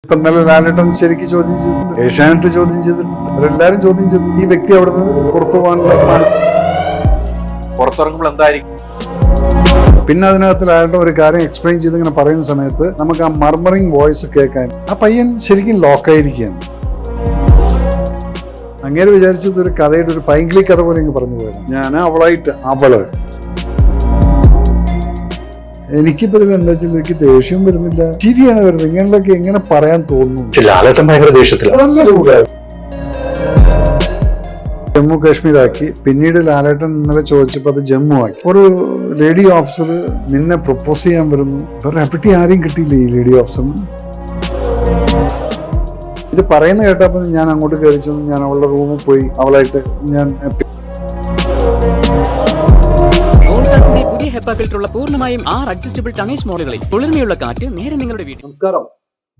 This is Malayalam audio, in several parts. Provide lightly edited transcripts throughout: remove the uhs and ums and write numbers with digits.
ഇപ്പം നല്ല ലാലേട്ടൻ ശരിക്കും ചോദ്യം ചെയ്തിട്ടുണ്ട്, ഏഷ്യാനെറ്റ് ചോദ്യം ചെയ്തിട്ടുണ്ട്, അവരെല്ലാരും ചോദ്യം ചെയ്തു. ഈ വ്യക്തി അവിടെ നിന്ന് പുറത്തു പോകാനുള്ള പുറത്തിറങ്ങുമ്പോൾ എന്തായിരിക്കും? പിന്നെ അതിനകത്ത് ലാലേട്ടൻ ഒരു കാര്യം എക്സ്പ്ലെയിൻ ചെയ്ത് ഇങ്ങനെ പറയുന്ന സമയത്ത് നമുക്ക് ആ മർമറിങ് വോയിസ് കേൾക്കാൻ ആ പയ്യൻ ശരിക്കും ലോക്കായിരിക്കുകയാണ്. അങ്ങനെ വിചാരിച്ചത് ഒരു കഥയുടെ ഒരു പൈങ്കിളി കഥ പോലെ ഇങ്ങ് പറഞ്ഞു പോയത്. ഞാൻ അവള് എനിക്കിപ്പോ ഇതിൽ എന്താ വെച്ചാൽ എനിക്ക് ദേഷ്യം വരുന്നില്ല, ചിരിയാണ് വരുന്നത്. ഇങ്ങനെയൊക്കെ എങ്ങനെ പറയാൻ തോന്നുന്നു? ലാലേട്ടൻ ഭയങ്കര ദേഷ്യത്തിലാണ്. ജമ്മു കാശ്മീരാക്കി. പിന്നീട് ലാലേട്ടൻ ഇന്നലെ ചോദിച്ചപ്പോൾ അത് ജമ്മു ആക്കി. ഒരു ലേഡി ഓഫീസർ നിന്നെ പ്രപ്പോസ് ചെയ്യാൻ വരുന്നു. എപ്പറ്റി ആരെയും കിട്ടിയില്ല ഈ ലേഡി ഓഫീസറിന്. ഇത് പറയുന്ന കേട്ടപ്പോൾ ഞാൻ അങ്ങോട്ട് കയറി ചെന്നു. ഞാൻ അവളുടെ റൂമിൽ പോയി അവളായിട്ട് ഞാൻ പുതിയ ഹെപ്പ ഫിൽറ്ററുള്ള പൂർണ്ണമായും 6 അഡ്ജസ്റ്റബിൾ ടണേജ് മോഡലുകളിൽ കുളിർമയുള്ള കാറ്റ് നേരെ നിങ്ങളുടെ വീട്ടിൽ. നമസ്കാരം.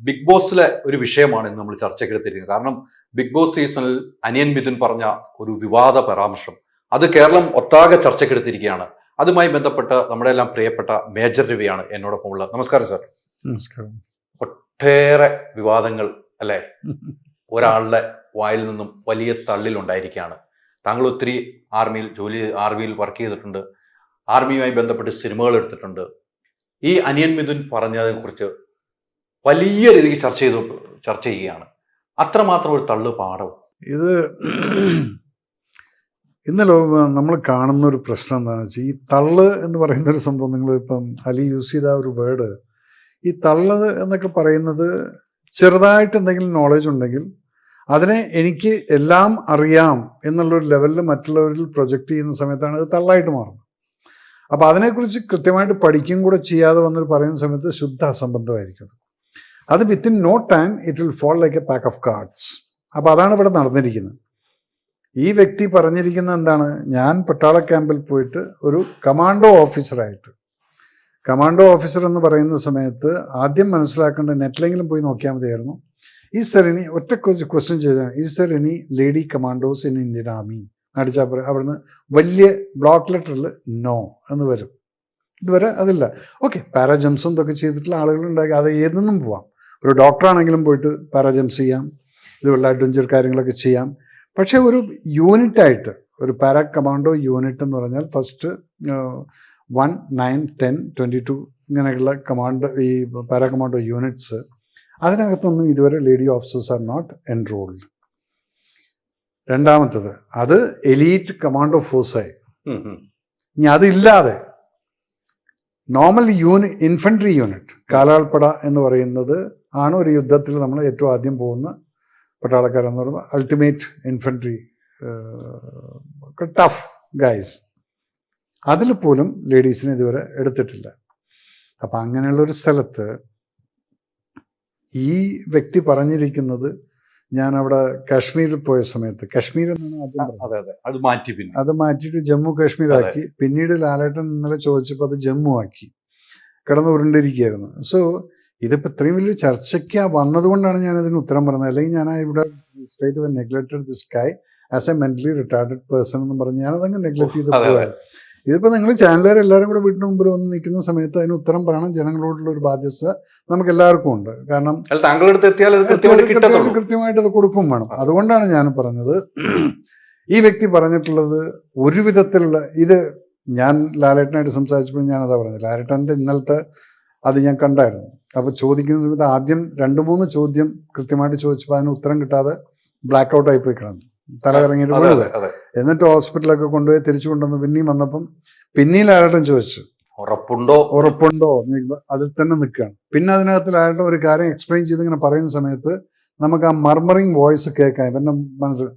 ബിഗ് ബോസിലെ ഒരു വിഷയമാണ് ഇന്ന് നമ്മൾ ചർച്ചയ്ക്കെടുത്തിരിക്കുന്നത്. കാരണം ബിഗ് ബോസ് സീസണിൽ അനിയൻ മിഥുൻ പറഞ്ഞ ഒരു വിവാദ പരാമർശം അത് കേരളം ഒട്ടാകെ ചർച്ചയ്ക്കെടുത്തിരിക്കുകയാണ്. അതുമായി ബന്ധപ്പെട്ട് നമ്മുടെ എല്ലാം പ്രിയപ്പെട്ട മേജർ രവിയാണ് എന്നോടൊപ്പം ഉള്ളത്. നമസ്കാരം സാർ. നമസ്കാരം. ഒട്ടേറെ വിവാദങ്ങൾ അല്ലെ ഒരാളുടെ വായിൽ നിന്നും വലിയ തള്ളിലുണ്ടായിരിക്കുകയാണ്. താങ്കൾ ഒത്തിരി ആർമിയിൽ വർക്ക് ചെയ്തിട്ടുണ്ട്, ആർമിയുമായി ബന്ധപ്പെട്ട് സിനിമകൾ എടുത്തിട്ടുണ്ട്. ഈ അനിയൻ മിഥുൻ പറഞ്ഞതിനെ കുറിച്ച് വലിയ രീതിക്ക് ചർച്ച ചെയ്യുകയാണ്. അത്രമാത്രം ഒരു തള്ളു പാഠവും. ഇത് ഇന്ന് നമ്മൾ കാണുന്ന ഒരു പ്രശ്നം എന്താണെന്ന് വെച്ചാൽ, ഈ തള്ള് എന്ന് പറയുന്ന ഒരു സംഭവം, നിങ്ങൾ ഇപ്പം അലി യൂസ് ചെയ്ത ഒരു വേർഡ്, ഈ തള്ള് എന്നൊക്കെ പറയുന്നത് ചെറുതായിട്ട് എന്തെങ്കിലും നോളജ് ഉണ്ടെങ്കിൽ അതിനെ എനിക്ക് എല്ലാം അറിയാം എന്നുള്ളൊരു ലെവലിൽ മറ്റുള്ളവരിൽ പ്രൊജക്റ്റ് ചെയ്യുന്ന സമയത്താണ് അത് തള്ളായിട്ട് മാറുന്നത്. അപ്പം അതിനെക്കുറിച്ച് കൃത്യമായിട്ട് പഠിക്കുകയും കൂടെ ചെയ്യാതെ വന്നിട്ട് പറയുന്ന സമയത്ത് ശുദ്ധ അസംബന്ധമായിരിക്കും. അത് within no time it will fall like a pack of cards. അപ്പോൾ അതാണ് ഇവിടെ നടന്നിരിക്കുന്നത്. ഈ വ്യക്തി പറഞ്ഞിരിക്കുന്നത് എന്താണ്? ഞാൻ പട്ടാള ക്യാമ്പിൽ പോയിട്ട് ഒരു കമാൻഡോ ഓഫീസറായിട്ട്, കമാൻഡോ ഓഫീസർ എന്ന് പറയുന്ന സമയത്ത് ആദ്യം മനസ്സിലാക്കേണ്ട, നെറ്റിലെങ്കിലും പോയി നോക്കിയാൽ മതിയായിരുന്നു, ഈ സർ ഇനി ഒറ്റ ക്വസ്റ്റ്യൻ ചെയ്താൽ, ഈ sir any lady commandos in Indian army അടിച്ചാൽ പറയും. അവിടുന്ന് വലിയ ബ്ലോക്ക് ലെറ്ററിൽ നോ എന്ന് വരും. ഇതുവരെ അതില്ല. ഓക്കെ, പാരാജംസും ഇതൊക്കെ ചെയ്തിട്ടുള്ള ആളുകളുണ്ടാക്കി, അത് ഏതെന്നും പോവാം. ഒരു ഡോക്ടറാണെങ്കിലും പോയിട്ട് പാരാജംസ് ചെയ്യാം, ഇതുപോലെ അഡ്വഞ്ചർ കാര്യങ്ങളൊക്കെ ചെയ്യാം. പക്ഷേ ഒരു യൂണിറ്റായിട്ട്, ഒരു പാരാ കമാൻഡോ യൂണിറ്റ് എന്ന് പറഞ്ഞാൽ ഫസ്റ്റ് 1, 9, 10, 22 ഇങ്ങനെയുള്ള ഈ പാരാ കമാൻഡോ യൂണിറ്റ്സ്, അതിനകത്തൊന്നും ഇതുവരെ lady officers are not enrolled. രണ്ടാമത്തത്, അത് എലീറ്റ് കമാൻഡോ ഫോഴ്സായി. ഇനി അതില്ലാതെ നോർമൽ ഇൻഫൻട്രി യൂണിറ്റ്, കാലാൾപ്പട എന്ന് പറയുന്നത് ആണ് ഒരു യുദ്ധത്തിൽ നമ്മൾ ഏറ്റവും ആദ്യം പോകുന്ന പട്ടാളക്കാരെന്ന് പറയുന്നത്. Ultimate infantry, tough guys. അതിൽ പോലും ലേഡീസിനെ ഇതുവരെ എടുത്തിട്ടില്ല. അപ്പം അങ്ങനെയുള്ളൊരു സ്ഥലത്ത് ഈ വ്യക്തി പറഞ്ഞിരിക്കുന്നത്, ഞാൻ അവിടെ കാശ്മീരിൽ പോയ സമയത്ത്, കാശ്മീർ എന്നാണ് ആദ്യം അത് മാറ്റിയിട്ട് ജമ്മു കാശ്മീരാക്കി. പിന്നീട് ലാലേട്ടൻ ഇന്നലെ ചോദിച്ചപ്പോൾ അത് ജമ്മു ആക്കി. കിടന്ന് ഉരുണ്ടിരിക്കുകയായിരുന്നു. സോ ഇതിപ്പോൾ ഇത്രയും വലിയ ചർച്ചയ്ക്ക് വന്നതുകൊണ്ടാണ് ഞാനതിന് ഉത്തരം പറഞ്ഞത്. അല്ലെങ്കിൽ ഞാൻ ഇവിടെ straight when neglected this guy as A mentally retarded person എന്ന് പറഞ്ഞ് ഞാനതങ്ങ് നെഗ്ലക്ട് ചെയ്ത് പോയത്. ഇതിപ്പോൾ നിങ്ങൾ ചാനലുകാർ എല്ലാവരും കൂടെ വീട്ടിന് മുമ്പിൽ വന്ന് നിൽക്കുന്ന സമയത്ത് അതിന് ഉത്തരം പറയണം. ജനങ്ങളോടുള്ള ഒരു ബാധ്യത നമുക്ക് എല്ലാവർക്കും ഉണ്ട്. കാരണം കൃത്യമായിട്ട് അത് കൊടുക്കും വേണം. അതുകൊണ്ടാണ് ഞാൻ പറഞ്ഞത്, ഈ വ്യക്തി പറഞ്ഞിട്ടുള്ളത് ഒരു വിധത്തിലുള്ള, ഇത് ഞാൻ ലാലേട്ടനായിട്ട് സംസാരിച്ചപ്പോൾ ഞാനതാ പറഞ്ഞത്. ലാലേട്ടൻ്റെ ഇന്നലത്തെ അത് ഞാൻ കണ്ടായിരുന്നു. അപ്പോൾ ചോദിക്കുന്ന സമയത്ത് ആദ്യം 2-3 ചോദ്യം കൃത്യമായിട്ട് ചോദിച്ചപ്പോൾ അതിന് ഉത്തരം കിട്ടാതെ ബ്ലാക്ക് ഔട്ട് ആയി പോയി കിടന്നു, തലകറങ്ങിയിട്ട് പോയത്. എന്നിട്ട് ഹോസ്പിറ്റലൊക്കെ കൊണ്ടുപോയി തിരിച്ചു കൊണ്ടുവന്ന് പിന്നെയും വന്നപ്പം പിന്നെയും ലാലേട്ടൻ ചോദിച്ചു ഉറപ്പുണ്ടോ, അതിൽ തന്നെ നിൽക്കുകയാണ്. പിന്നെ അതിനകത്ത് ലാലേട്ടൻ ഒരു കാര്യം എക്സ്പ്ലെയിൻ ചെയ്ത് ഇങ്ങനെ പറയുന്ന സമയത്ത് നമുക്ക് ആ മർമറിങ് വോയിസ് കേൾക്കാം. ഇവന്റെ മനസ്സിൽ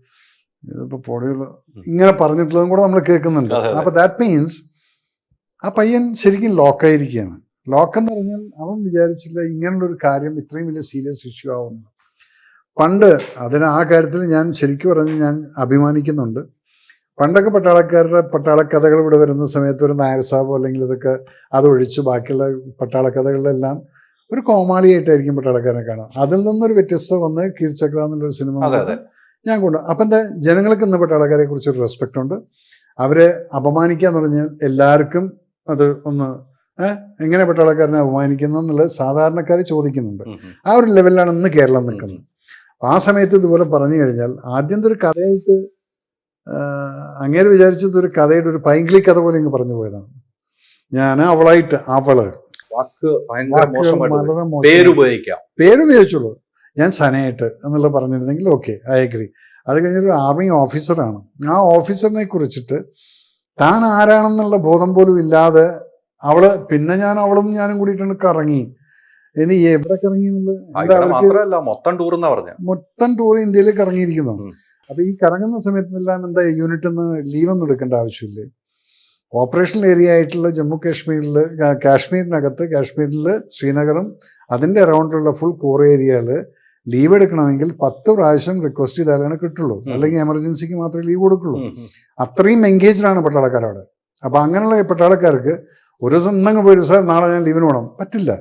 ഇതിപ്പോ പൊടിയുള്ള ഇങ്ങനെ പറഞ്ഞിട്ടുള്ളതും കൂടെ നമ്മൾ കേൾക്കുന്നുണ്ട്. അപ്പൊ ദാറ്റ് മീൻസ് ആ പയ്യൻ ശരിക്കും ലോക്കായിരിക്കുകയാണ്. ലോക്കെന്ന് പറഞ്ഞാൽ അവൻ വിചാരിച്ചില്ല ഇങ്ങനെയുള്ളൊരു കാര്യം ഇത്രയും വലിയ സീരിയസ് ഇഷ്യൂ ആവുന്നു. പണ്ട് ആ കാര്യത്തിൽ ഞാൻ ശരിക്കും പറഞ്ഞ് ഞാൻ അഭിമാനിക്കുന്നുണ്ട്. പണ്ടൊക്കെ പട്ടാളക്കഥകൾ ഇവിടെ വരുന്ന സമയത്ത് ഒരു നായർ സാബോ അല്ലെങ്കിൽ ഇതൊക്കെ അതൊഴിച്ച് ബാക്കിയുള്ള പട്ടാളക്കഥകളിലെല്ലാം ഒരു കോമാളിയായിട്ടായിരിക്കും പട്ടാളക്കാരനെ കാണാം. അതിൽ നിന്നൊരു വ്യത്യസ്തത വന്ന് കീഴ്ചക്ര എന്നുള്ളൊരു സിനിമ ഞാൻ കൊണ്ടുപോകും. അപ്പം എന്താ, ജനങ്ങൾക്ക് ഇന്ന് പട്ടാളക്കാരെ കുറിച്ചൊരു റെസ്പെക്റ്റ് ഉണ്ട്. അവരെ അപമാനിക്കുക എന്ന് പറഞ്ഞാൽ എല്ലാവർക്കും അത് ഒന്ന് എങ്ങനെ പട്ടാളക്കാരനെ അപമാനിക്കുന്നു എന്നുള്ളത് സാധാരണക്കാർ ചോദിക്കുന്നുണ്ട്. ആ ഒരു ലെവലിലാണ് ഇന്ന് കേരളം നിൽക്കുന്നത്. ആ സമയത്ത് ഇതുപോലെ പറഞ്ഞു കഴിഞ്ഞാൽ ആദ്യം ഒരു കഥയായിട്ട് അങ്ങേര് വിചാരിച്ചത് ഒരു കഥയുടെ ഒരു പൈങ്കിളി കഥ പോലെ ഇങ്ങ് പറഞ്ഞു പോയതാണ്. ഞാൻ അവളായിട്ട് വാക്ക് ഭയങ്കര വളരെ പേരുപയോഗിച്ചുള്ളൂ. ഞാൻ സനയായിട്ട് എന്നുള്ളത് പറഞ്ഞിരുന്നെങ്കിൽ ഓക്കെ, ഐ അഗ്രി. അത് കഴിഞ്ഞൊരു ആർമി ഓഫീസറാണ്. ആ ഓഫീസറിനെ കുറിച്ചിട്ട് താൻ ആരാണെന്നുള്ള ബോധം പോലും ഇല്ലാതെ പിന്നെ അവളും ഞാനും കൂടിയിട്ടാണ് കറങ്ങി. ഇനി എവിടെ കറങ്ങി എന്നുള്ളത് മൊത്തം ടൂർ ഇന്ത്യയിൽ കറങ്ങിയിരിക്കുന്നു. അപ്പൊ ഈ കറങ്ങുന്ന സമയത്തെല്ലാം എന്താ യൂണിറ്റിൽ നിന്ന് ലീവൊന്നും എടുക്കേണ്ട ആവശ്യമില്ലേ? ഓപ്പറേഷണൽ ഏരിയ ആയിട്ടുള്ള ജമ്മു കാശ്മീരിൽ ശ്രീനഗറും അതിൻ്റെ അറൗണ്ടിലുള്ള ഫുൾ കോർ ഏരിയയിൽ ലീവ് എടുക്കണമെങ്കിൽ 10 പ്രാവശ്യം റിക്വസ്റ്റ് ചെയ്താലാണ് കിട്ടുള്ളൂ. അല്ലെങ്കിൽ എമർജൻസിക്ക് മാത്രമേ ലീവ് കൊടുക്കുള്ളൂ. അത്രയും എൻഗേജ്ഡ് ആണ് പട്ടാളക്കാരവിടെ. അപ്പൊ അങ്ങനെയുള്ള പട്ടാളക്കാർക്ക് ഒരു ദിവസം ഇന്നങ്ങ് പോയിട്ട് സാർ നാളെ ഞാൻ ലീവിന് പോകണം, പറ്റില്ല.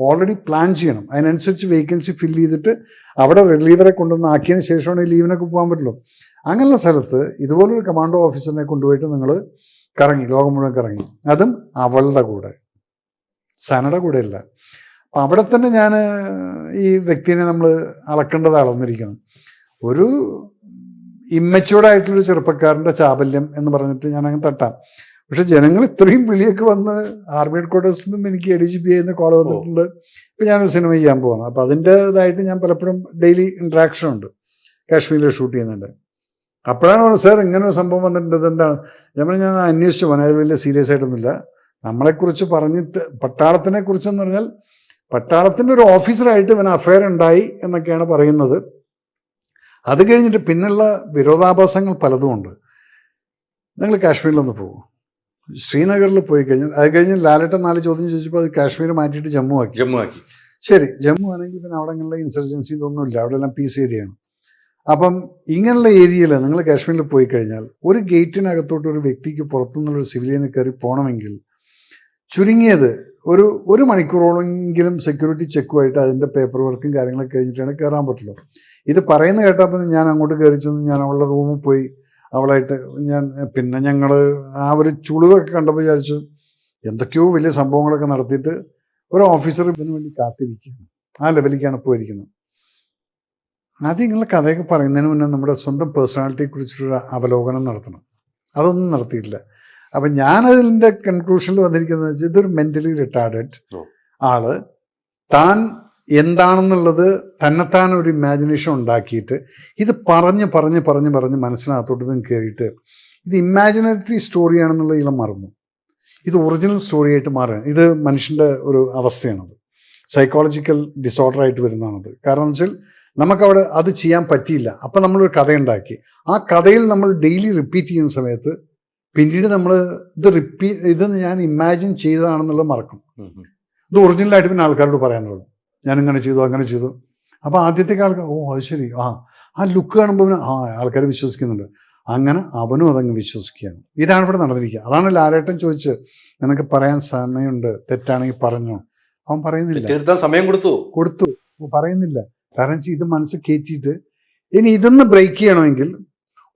ഓൾറെഡി പ്ലാൻ ചെയ്യണം. അതിനനുസരിച്ച് വേക്കൻസി ഫില്ല് ചെയ്തിട്ട് അവിടെ റിലീവറെ കൊണ്ടുവന്ന് ആക്കിയതിന് ശേഷമാണ് ഈ ലീവിനൊക്കെ പോകാൻ പറ്റുള്ളൂ. അങ്ങനെയുള്ള സ്ഥലത്ത് ഇതുപോലൊരു കമാൻഡോ ഓഫീസറിനെ കൊണ്ടുപോയിട്ട് നിങ്ങൾ കറങ്ങി, ലോകം മുഴുവൻ കറങ്ങി. അതും അവളുടെ കൂടെ, സനയുടെ കൂടെ അല്ല. അപ്പം അവിടെ തന്നെ ഞാൻ ഈ വ്യക്തിനെ നമ്മൾ അളക്കേണ്ടത് അളന്നിരിക്കണം. ഒരു ഇമ്മച്യൂർഡായിട്ടുള്ളൊരു ചെറുപ്പക്കാരൻ്റെ ചാബല്യം എന്ന് പറഞ്ഞിട്ട് ഞാൻ അങ്ങ് തട്ടാം. പക്ഷെ ജനങ്ങൾ ഇത്രയും വിളിയൊക്കെ വന്ന് ആർമി ഹെഡ് ക്വാർട്ടേഴ്സിൽ നിന്നും എനിക്ക് ADGP ആയിരുന്ന കോൾ വന്നിട്ടുണ്ട്. ഇപ്പം ഞാനൊരു സിനിമ ചെയ്യാൻ പോകുന്നത്. അപ്പം അതിൻ്റെതായിട്ട് ഞാൻ പലപ്പോഴും ഡെയിലി ഇൻട്രാക്ഷൻ ഉണ്ട്, കാശ്മീരിൽ ഷൂട്ട് ചെയ്യുന്നുണ്ട്. അപ്പോഴാണ് പറഞ്ഞത് സാർ ഇങ്ങനെ ഒരു സംഭവം വന്നിട്ടുണ്ട്, എന്താണ്? ഞാൻ അന്വേഷിച്ചു പോകാൻ, അത് വലിയ സീരിയസ് ആയിട്ടൊന്നുമില്ല. നമ്മളെക്കുറിച്ച് പറഞ്ഞിട്ട് പട്ടാളത്തിനെ കുറിച്ചെന്ന് പറഞ്ഞാൽ പട്ടാളത്തിൻ്റെ ഒരു ഓഫീസറായിട്ട് ഇവന് അഫയർ ഉണ്ടായി എന്നൊക്കെയാണ് പറയുന്നത്. അത് കഴിഞ്ഞിട്ട് പിന്നുള്ള വിരോധാഭാസങ്ങൾ പലതും ഉണ്ട്. നിങ്ങൾ കാശ്മീരിലൊന്ന് പോകും, ശ്രീനഗറിൽ പോയി കഴിഞ്ഞാൽ അത് കഴിഞ്ഞ് ലാലേട്ടൻ 4 ചോദ്യം ചോദിച്ചപ്പോൾ അത് കാശ്മീർ മാറ്റിയിട്ട് ജമ്മു ആക്കി. ശരി, ജമ്മു ആണെങ്കിൽ പിന്നെ അവിടെയുള്ള ഇൻസർജൻസി ഇതൊന്നുമില്ല, അവിടെ എല്ലാം പീസ് ഏരിയയാണ്. അപ്പം ഇങ്ങനെയുള്ള ഏരിയയിൽ നിങ്ങൾ കാശ്മീരിൽ പോയി കഴിഞ്ഞാൽ ഒരു ഗേറ്റിനകത്തോട്ട് ഒരു വ്യക്തിക്ക് പുറത്തുനിന്നുള്ളൊരു സിവിലിയന് കയറി പോകണമെങ്കിൽ ചുരുങ്ങിയത് ഒരു മണിക്കൂറോളെങ്കിലും സെക്യൂരിറ്റി ചെക്കുമായിട്ട് അതിൻ്റെ പേപ്പർ വർക്കും കാര്യങ്ങളൊക്കെ കഴിഞ്ഞിട്ടാണ് കയറാൻ പറ്റുള്ളൂ. ഇത് പറയുന്ന കേട്ടപ്പോൾ ഞാൻ അങ്ങോട്ട് കയറി ചെന്ന് ഞാൻ അവളുടെ റൂമിൽ പോയി അവളായിട്ട് പിന്നെ ഞങ്ങൾ ആ ഒരു ചുളിവൊക്കെ കണ്ടപ്പോൾ വിചാരിച്ചു എന്തൊക്കെയോ വലിയ സംഭവങ്ങളൊക്കെ നടത്തിയിട്ട് ഒരു ഓഫീസർ ഇതിനു വേണ്ടി കാത്തിരിക്കുകയാണ്. ആ ലെവലിലേക്കാണ് പോയിരിക്കുന്നത്. ആദ്യം നിങ്ങളുടെ കഥയൊക്കെ പറയുന്നതിന് മുന്നേ നമ്മുടെ സ്വന്തം പേഴ്സണാലിറ്റിയെ കുറിച്ചൊരു അവലോകനം നടത്തണം. അതൊന്നും നടത്തിയിട്ടില്ല. അപ്പം ഞാനതിൻ്റെ കൺക്ലൂഷനിൽ വന്നിരിക്കുന്നത് വെച്ചാൽ ഇതൊരു മെൻ്റലി റിട്ടാർഡഡ് ആള് താൻ എന്താണെന്നുള്ളത് തന്നെത്താൻ ഒരു ഇമാജിനേഷൻ ഉണ്ടാക്കിയിട്ട് ഇത് പറഞ്ഞ് മനസ്സിനകത്തോട്ട് നിന്ന് കയറിയിട്ട് ഇത് ഇമാജിനറി സ്റ്റോറിയാണെന്നുള്ള ഇളം മറന്നു. ഇത് ഒറിജിനൽ സ്റ്റോറി ആയിട്ട് മാറുക. ഇത് മനുഷ്യൻ്റെ ഒരു അവസ്ഥയാണത്, സൈക്കോളജിക്കൽ ഡിസോർഡർ ആയിട്ട് വരുന്നതാണത്. കാരണം എന്ന് വെച്ചാൽ നമുക്കവിടെ അത് ചെയ്യാൻ പറ്റിയില്ല. അപ്പം നമ്മളൊരു കഥയുണ്ടാക്കി, ആ കഥയിൽ നമ്മൾ ഡെയിലി റിപ്പീറ്റ് ചെയ്യുന്ന സമയത്ത് പിന്നീട് നമ്മൾ ഇത് ഞാൻ ഇമാജിൻ ചെയ്തതാണെന്നുള്ളത് മറക്കും. ഇത് ഒറിജിനലായിട്ട് പിന്നെ ആൾക്കാരോട് പറയാൻ തുടങ്ങും, ഞാനിങ്ങനെ ചെയ്തു അങ്ങനെ ചെയ്തു. അപ്പോൾ ആദ്യത്തെ ആൾക്കാർ അത് ശരി, ആ ലുക്ക് കാണുമ്പോൾ ആൾക്കാർ വിശ്വസിക്കുന്നുണ്ട്. അങ്ങനെ അവനും അതങ്ങ് വിശ്വസിക്കുകയാണ്. ഇതാണ് ഇവിടെ നടന്നിരിക്കുക. അതാണ് ലാലേട്ടൻ ചോദിച്ചത്, നിനക്ക് പറയാൻ സമയമുണ്ട്, തെറ്റാണെങ്കിൽ പറഞ്ഞോ. അവൻ പറയുന്നില്ല, സമയം കൊടുത്തു പറയുന്നില്ല. കാരണം ഇത് മനസ്സ് കയറ്റിയിട്ട് ഇനി ഇതൊന്ന് ബ്രേക്ക് ചെയ്യണമെങ്കിൽ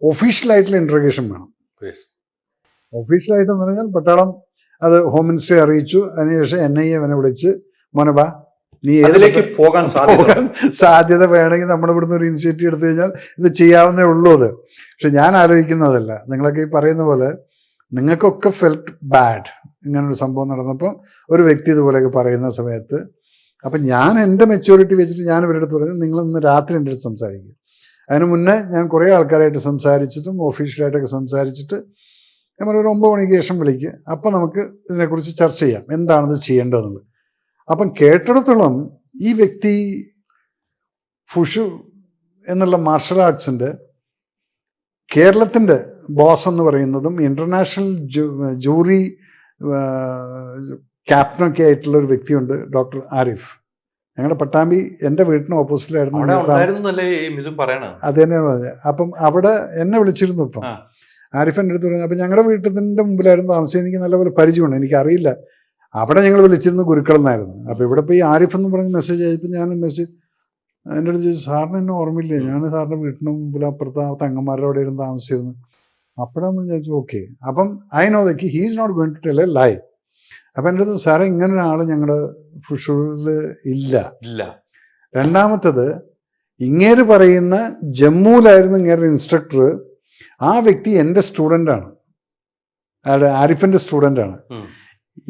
ഒഫീഷ്യലായിട്ടുള്ള ഇൻട്രോഗേഷൻ വേണം. ഒഫീഷ്യലായിട്ടെന്ന് പറഞ്ഞാൽ പട്ടാളം അത് ഹോം മിനിസ്റ്ററെ അറിയിച്ചു. അതിനുശേഷം NIA അവനെ വിളിച്ച് മോനബാ നീ ഏതിലേക്ക് പോകാൻ സാധ്യത വേണമെങ്കിൽ നമ്മുടെ ഇവിടുന്ന് ഒരു ഇനിഷ്യേറ്റീവ് എടുത്തു കഴിഞ്ഞാൽ ഇത് ചെയ്യാവുന്നേ ഉള്ളൂ. അത് പക്ഷെ ഞാൻ ആലോചിക്കുന്നതല്ല. നിങ്ങളൊക്കെ ഈ പറയുന്ന പോലെ നിങ്ങൾക്കൊക്കെ ഫെൽറ്റ് ബാഡ് ഇങ്ങനൊരു സംഭവം നടന്നപ്പോൾ ഒരു വ്യക്തി ഇതുപോലെയൊക്കെ പറയുന്ന സമയത്ത് അപ്പം ഞാൻ എൻ്റെ മെച്യൂരിറ്റി വെച്ചിട്ട് ഞാൻ ഇവരുടെ അടുത്ത് പറഞ്ഞത് നിങ്ങളിന്ന് രാത്രി എൻ്റെ അടുത്ത് സംസാരിക്കും. അതിന് മുന്നേ ഞാൻ കുറേ ആൾക്കാരായിട്ട് സംസാരിച്ചിട്ടും ഒഫീഷ്യലായിട്ടൊക്കെ സംസാരിച്ചിട്ട് ഞാൻ ഒരു 9 മണിക്ക് ശേഷം വിളിക്കുക. അപ്പം നമുക്ക് ഇതിനെക്കുറിച്ച് ചർച്ച ചെയ്യാം, എന്താണിത് ചെയ്യേണ്ടതെന്നുള്ളത്. അപ്പം കേട്ടിടത്തോളം ഈ വ്യക്തി ഫുഷു എന്നുള്ള മാർഷൽ ആർട്സിൻ്റെ കേരളത്തിൻ്റെ ബോസ് എന്ന് പറയുന്നതും ഇൻ്റർനാഷണൽ ജൂറി ക്യാപ്റ്റനൊക്കെ ആയിട്ടുള്ള ഒരു വ്യക്തിയുണ്ട്, ഡോക്ടർ ആരിഫ്. ഞങ്ങളുടെ പട്ടാമ്പി എൻ്റെ വീട്ടിന് ഓപ്പോസിറ്റിലായിരുന്നു. അത് തന്നെയാണ് പറഞ്ഞത്. അപ്പം അവിടെ എന്നെ വിളിച്ചിരുന്നു. ഇപ്പം ആരിഫ് എൻ്റെ അടുത്ത് പറഞ്ഞു. അപ്പം ഞങ്ങളുടെ വീട്ടിൻ്റെ മുമ്പിലായിരുന്നു താമസം. എനിക്ക് നല്ലപോലെ പരിചയമുണ്ട്, എനിക്കറിയില്ല. അവിടെ ഞങ്ങൾ വിളിച്ചിരുന്നു ഗുരുക്കളെന്നായിരുന്നു. അപ്പോൾ ഇവിടെ ഇപ്പോൾ ഈ ആരിഫ് എന്ന് പറഞ്ഞ് മെസ്സേജ് അയച്ചപ്പോൾ ഞാൻ മെസ്സേജ് എൻ്റെ അടുത്ത് ചോദിച്ചു, സാറിന് എന്നെ ഓർമ്മയില്ലേ, ഞാൻ സാറിൻ്റെ വീട്ടിന് മുമ്പിൽ അപ്പുറത്ത് തങ്ങന്മാരുടെ അവിടെ ഇരുന്ന് താമസിച്ചിരുന്നു. അപ്പോഴാണ് ഞാൻ ചോദിച്ചു ഓക്കെ. അപ്പം I know that he is not going to tell a lie. അപ്പം എൻ്റെ അടുത്ത് സാറേ ഇങ്ങനെ ഒരാൾ ഞങ്ങളുടെ ഫുഷൂറിൽ ഇല്ല. ഇല്ല. രണ്ടാമത്തത് ഇങ്ങേര് പറയുന്ന ജമ്മുവിലായിരുന്നു ഇങ്ങേരുടെ ഇൻസ്ട്രക്ടർ, ആ വ്യക്തി എൻ്റെ സ്റ്റുഡൻ്റാണ്, ആരിഫിൻ്റെ സ്റ്റുഡൻ്റാണ്.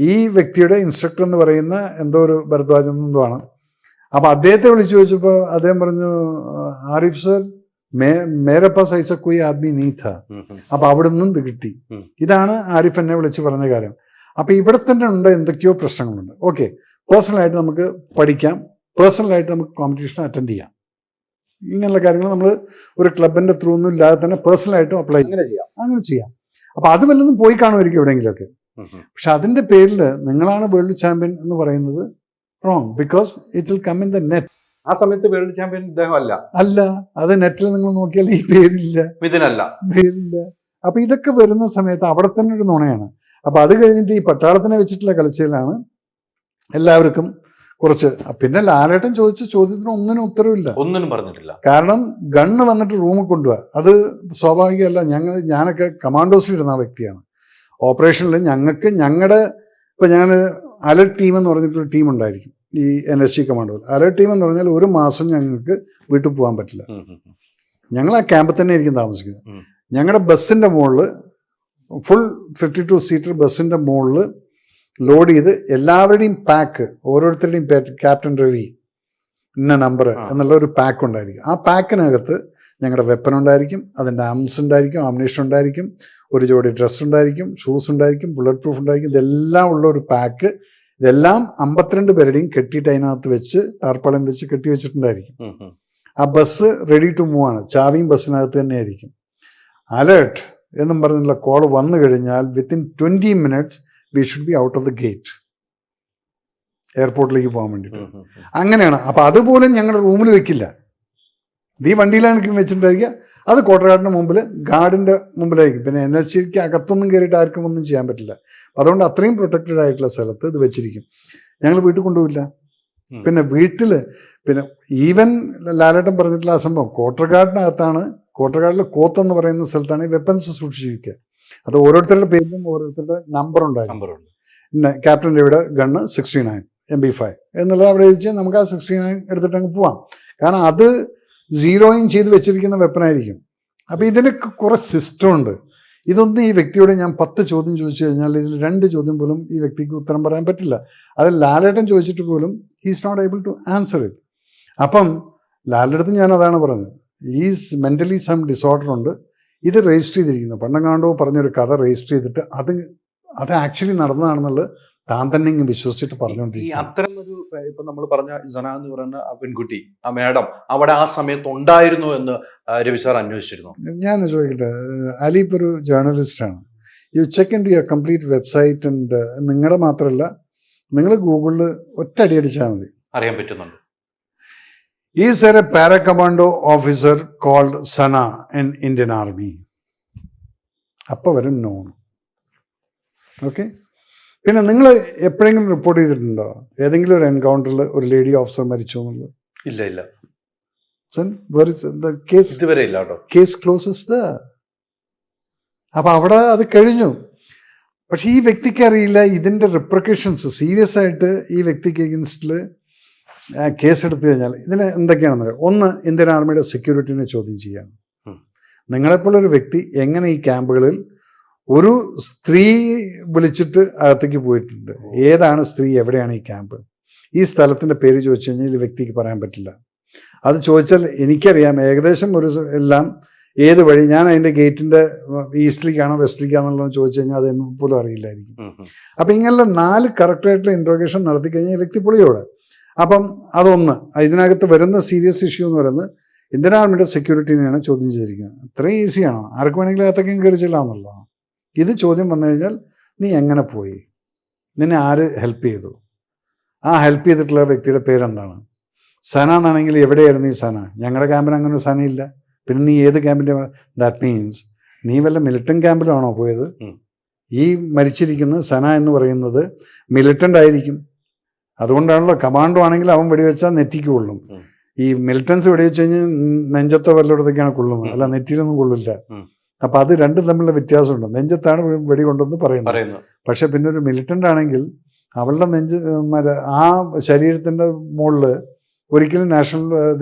ഈ വ്യക്തിയുടെ ഇൻസ്ട്രക്ടർ എന്ന് പറയുന്ന എന്തോ ഒരു ഭരദ്വാജ് എന്തോ ആണ്. അപ്പം അദ്ദേഹത്തെ വിളിച്ചു ചോദിച്ചപ്പോൾ അദ്ദേഹം പറഞ്ഞു, ആരിഫ് സർ മേരെ പാസ് ഐസ കോയി ആദ്മി നീ ഥാ. അപ്പം അവിടെ നിന്നും ഇത് കിട്ടി. ഇതാണ് ആരിഫ് എന്നെ വിളിച്ച് പറഞ്ഞ കാര്യം. അപ്പം ഇവിടെ തന്നെ ഉണ്ട് എന്തൊക്കെയോ പ്രശ്നങ്ങളുണ്ട്. ഓക്കെ, പേഴ്സണലായിട്ട് നമുക്ക് പഠിക്കാം, പേഴ്സണലായിട്ട് നമുക്ക് കോമ്പറ്റീഷൻ അറ്റൻഡ് ചെയ്യാം. ഇങ്ങനെയുള്ള കാര്യങ്ങൾ നമ്മൾ ഒരു ക്ലബിന്റെ ത്രൂ ഒന്നും ഇല്ലാതെ തന്നെ പേഴ്സണലായിട്ടും അപ്ലൈ അങ്ങനെ ചെയ്യാം. അപ്പൊ അത് വല്ലതും പോയി കാണുമായിരിക്കും എവിടെയെങ്കിലുമൊക്കെ. പക്ഷെ അതിന്റെ പേരിൽ നിങ്ങളാണ് വേൾഡ് ചാമ്പ്യൻ എന്ന് പറയുന്നത് wrong, because it will come in the net. ആ സമയത്ത് വേൾഡ് ചാമ്പ്യൻ ഇദ്ദേഹം അല്ല, അത് നെറ്റിൽ നിങ്ങൾ നോക്കിയാൽ ഈ പേരില്ല, പേരില്ല. അപ്പൊ ഇതൊക്കെ വരുന്ന സമയത്ത് അവിടെ തന്നെ ഒരു നുണയാണ്. അപ്പൊ അത് കഴിഞ്ഞിട്ട് ഈ പട്ടാളത്തിനെ വെച്ചിട്ടുള്ള കളിച്ചിലാണ് എല്ലാവർക്കും കുറച്ച്. പിന്നെ ലാലേട്ടൻ ചോദിച്ച ചോദ്യത്തിന് ഒന്നിനും ഉത്തരവില്ല, ഒന്നിനും പറഞ്ഞിട്ടില്ല. കാരണം ഗണ്ണ് വന്നിട്ട് റൂമിൽ കൊണ്ടുപോവാ, അത് സ്വാഭാവികമല്ല. ഞാനൊക്കെ കമാൻഡോസിലിരുന്ന വ്യക്തിയാണ്. ഓപ്പറേഷനിൽ ഞങ്ങളുടെ ഇപ്പൊ ഞാൻ അലർട്ട് ടീം എന്ന് പറഞ്ഞിട്ടൊരു ടീം ഉണ്ടായിരിക്കും ഈ NSG കമാൻഡോയിൽ. അലർട്ട് ടീം എന്ന് പറഞ്ഞാൽ ഒരു മാസം ഞങ്ങൾക്ക് വീട്ടിൽ പോകാൻ പറ്റില്ല. ഞങ്ങൾ ആ ക്യാമ്പിൽ തന്നെ ആയിരിക്കും താമസിക്കുന്നത്. ഞങ്ങളുടെ ബസ്സിന്റെ മുകളിൽ ഫുൾ 52 സീറ്റർ ബസ്സിന്റെ മുകളിൽ ലോഡ് ചെയ്ത് എല്ലാവരുടെയും പാക്ക്, ഓരോരുത്തരുടെയും ക്യാപ്റ്റൻ രവി ഇന്ന നമ്പർ എന്നുള്ള ഒരു പാക്ക് ഉണ്ടായിരിക്കും. ആ പാക്കിനകത്ത് ഞങ്ങളുടെ വെപ്പൺ ഉണ്ടായിരിക്കും, അതിൻ്റെ ആംസ് ഉണ്ടായിരിക്കും, ആമിനേഷൻ ഉണ്ടായിരിക്കും, ഒരു ജോഡി ഡ്രസ് ഉണ്ടായിരിക്കും, ഷൂസ് ഉണ്ടായിരിക്കും, ബുള്ളറ്റ് പ്രൂഫ് ഉണ്ടായിരിക്കും. ഇതെല്ലാം ഉള്ള ഒരു പാക്ക്. ഇതെല്ലാം 52 പേരുടെയും കെട്ടിയിട്ട് അതിനകത്ത് വെച്ച് ടാർപ്പാളം വെച്ച് കെട്ടി വെച്ചിട്ടുണ്ടായിരിക്കും. ആ ബസ് റെഡി ടു മൂവ് ആണ്. ചാവിയും ബസ്സിനകത്ത് തന്നെ ആയിരിക്കും. അലേർട്ട് എന്നും പറഞ്ഞുള്ള കോൾ വന്നു കഴിഞ്ഞാൽ within 20 minutes we should be out of the gate, എയർപോർട്ടിലേക്ക് പോകാൻ വേണ്ടിയിട്ട്. അങ്ങനെയാണ്. അപ്പൊ അതുപോലും ഞങ്ങളുടെ റൂമിൽ വെക്കില്ല, ഈ വണ്ടിയിലാണ് വെച്ചിട്ടുണ്ടായിരിക്കുക. അത് കോട്ടറാടിന്റെ മുമ്പിൽ ഗാർഡിന്റെ മുമ്പിലായിരിക്കും. പിന്നെ NSGക്ക് അകത്തൊന്നും കയറിയിട്ട് ആർക്കും ഒന്നും ചെയ്യാൻ പറ്റില്ല. അതുകൊണ്ട് അത്രയും പ്രൊട്ടക്റ്റഡ് ആയിട്ടുള്ള സ്ഥലത്ത് ഇത് വെച്ചിരിക്കും. ഞങ്ങൾ വീട്ടിൽ കൊണ്ടുപോയില്ല. പിന്നെ വീട്ടില് പിന്നെ ഈവൻ ലാലേട്ടൻ പറഞ്ഞിട്ടുള്ള ആ സംഭവം കോട്ടർഗാർഡിനകത്താണ്, കോട്ടർഗാർഡിലെ കോത്തെന്ന് പറയുന്ന സ്ഥലത്താണ് ഈ വെപ്പൻസ് സൂക്ഷിച്ചിരിക്കുക. അത് ഓരോരുത്തരുടെ പേരിലും ഓരോരുത്തരുടെ നമ്പർ ഉണ്ടായിരുന്നു. പിന്നെ ക്യാപ്റ്റൻ രവിയുടെ ഗണ്ണ് 69 MB5 എന്നുള്ളത് അവിടെ വെച്ച് നമുക്ക് ആ 69 എടുത്തിട്ട് അങ്ങ് പോവാം. കാരണം അത് സീറോയും ചെയ്ത് വെച്ചിരിക്കുന്ന വെപ്പനായിരിക്കും. അപ്പം ഇതിനൊക്കെ കുറെ സിസ്റ്റം ഉണ്ട്. ഇതൊന്നും ഈ വ്യക്തിയോട് ഞാൻ 10 ചോദ്യം ചോദിച്ചു കഴിഞ്ഞാൽ ഇതിൽ 2 ചോദ്യം പോലും ഈ വ്യക്തിക്ക് ഉത്തരം പറയാൻ പറ്റില്ല. അത് ലാലേട്ടൻ ചോദിച്ചിട്ട് പോലും he's not able to answer it. അപ്പം ലാലേട്ടൻ ഞാൻ അതാണ് പറഞ്ഞത്, ഈസ് മെന്റലി സം ഡിസോർഡർ ഉണ്ട്. ഇത് രജിസ്റ്റർ ചെയ്തിരിക്കുന്നു. പണ്ടങ്ങാണ്ടോ പറഞ്ഞൊരു കഥ രജിസ്റ്റർ ചെയ്തിട്ട് അത് ആക്ച്വലി നടന്നതാണെന്നുള്ളത് താൻ തന്നെ ഇങ്ങ് വിശ്വസിച്ചിട്ട് പറഞ്ഞുകൊണ്ടിരിക്കും. അത്തരം ഒരു ഇപ്പൊ നമ്മൾ പറഞ്ഞ ജന എന്ന് പറയുന്ന ആ പെൺകുട്ടി, ആ മാഡം അവിടെ ആ സമയത്ത് ഉണ്ടായിരുന്നു എന്ന് രവി സാർ അന്വേഷിച്ചിരുന്നു. ഞാൻ ചോദിക്കട്ടെ, അലി ഇപ്പോൾ ഒരു ജേർണലിസ്റ്റാണ്. You check in to your complete website and നിങ്ങളുടെ മാത്രമല്ല, നിങ്ങൾ ഗൂഗിളിൽ ഒറ്റടി അടിച്ചാൽ മതി, അറിയാൻ പറ്റുന്നുണ്ട്. Is there a para-commando officer called Sana in Indian Army? അപ്പോൾ വരും നോൺ. ഓക്കെ. പിന്നെ നിങ്ങൾ എപ്പോഴെങ്കിലും റിപ്പോർട്ട് ചെയ്തിട്ടുണ്ടോ ഏതെങ്കിലും ഒരു എൻകൗണ്ടറിൽ ഒരു ലേഡി ഓഫീസർ മരിച്ചു എന്നുള്ളത്? ഇല്ല. കേസ് ഇതുവരെ ഇല്ല കേട്ടോ. Case closes the. അപ്പൊ അവിടെ അത് കഴിഞ്ഞു. പക്ഷെ ഈ വ്യക്തിക്ക് അറിയില്ല ഇതിന്റെ റിപ്രിക്കഷൻസ്. സീരിയസ് ആയിട്ട് ഈ വ്യക്തിക്ക് എഗൻസ്റ്റിൽ കേസ് എടുത്തു കഴിഞ്ഞാൽ ഇതിന് എന്തൊക്കെയാണെന്ന് അറിയാം. ഒന്ന്, ഇന്ത്യൻ ആർമിയുടെ സെക്യൂരിറ്റിനെ ചോദ്യം ചെയ്യാണ്. നിങ്ങളെപ്പോലൊരു വ്യക്തി എങ്ങനെ ഈ ക്യാമ്പുകളിൽ ഒരു സ്ത്രീ വിളിച്ചിട്ട് അകത്തേക്ക് പോയിട്ടുണ്ട്? ഏതാണ് സ്ത്രീ? എവിടെയാണ് ഈ ക്യാമ്പ്? ഈ സ്ഥലത്തിന്റെ പേര് ചോദിച്ചു കഴിഞ്ഞാൽ ഈ വ്യക്തിക്ക് പറയാൻ പറ്റില്ല. അത് ചോദിച്ചാൽ എനിക്കറിയാം ഏകദേശം ഒരു എല്ലാം ഏത് വഴി, ഞാൻ അതിന്റെ ഗേറ്റിന്റെ ഈസ്റ്റിലേക്കാണോ വെസ്റ്റിലേക്കാണെന്നുള്ളത് ചോദിച്ചു കഴിഞ്ഞാൽ അത് പോലും അറിയില്ലായിരിക്കും. അപ്പൊ ഇങ്ങനെയുള്ള 4 കറക്റ്റായിട്ടുള്ള ഇൻട്രോഗേഷൻ നടത്തി കഴിഞ്ഞാൽ ഈ വ്യക്തി പൊളിയോടെ. അപ്പം അതൊന്ന്. ഇതിനകത്ത് വരുന്ന സീരിയസ് ഇഷ്യൂ എന്ന് പറയുന്നത് ഇന്ത്യൻ ആർമിയുടെ സെക്യൂരിറ്റിനെയാണ് ചോദ്യം ചെയ്തിരിക്കുന്നത്. അത്രയും ഈസിയാണോ? ആർക്ക് വേണമെങ്കിലും അകത്തേക്കും കയറി ചെല്ലാമെന്നുള്ളതാണ്. ഇത് ചോദ്യം വന്നു കഴിഞ്ഞാൽ നീ എങ്ങനെ പോയി, നിന്നെ ആര് ഹെൽപ്പ് ചെയ്തു, ആ ഹെൽപ്പ് ചെയ്തിട്ടുള്ള വ്യക്തിയുടെ പേരെന്താണ്? സന എന്നാണെങ്കിൽ എവിടെയായിരുന്നു ഈ സന? ഞങ്ങളുടെ ക്യാമ്പിന് അങ്ങനെ ഒരു സനയില്ല. പിന്നെ നീ ഏത് ക്യാമ്പിൻ്റെ? ദാറ്റ് മീൻസ് നീ വല്ല മിലിറ്റന്റ് ക്യാമ്പിലാണോ പോയത്? ഈ മരിച്ചിരിക്കുന്ന സന എന്ന് പറയുന്നത് മിലിറ്റന്റ് ആയിരിക്കും. അതുകൊണ്ടാണല്ലോ കമാൻഡോ ആണെങ്കിൽ അവൻ വെടിവെച്ചാൽ നെറ്റിക്ക് കൊള്ളും. ഈ മിലിറ്റൻസ് വെടിവെച്ച് കഴിഞ്ഞാൽ നെഞ്ചത്തോ വല്ലയിടത്തൊക്കെയാണ് കൊള്ളുന്നത്, അല്ല നെറ്റിയിലൊന്നും കൊള്ളില്ല. അപ്പൊ അത് രണ്ടും തമ്മിലുള്ള വ്യത്യാസമുണ്ട്. നെഞ്ചത്താണ് വെടി കൊണ്ടെന്ന് പറയുന്നത്. പക്ഷെ പിന്നെ ഒരു മിലിറ്റന്റ് ആണെങ്കിൽ അവളുടെ ആ ശരീരത്തിൻ്റെ മുകളിൽ ഒരിക്കലും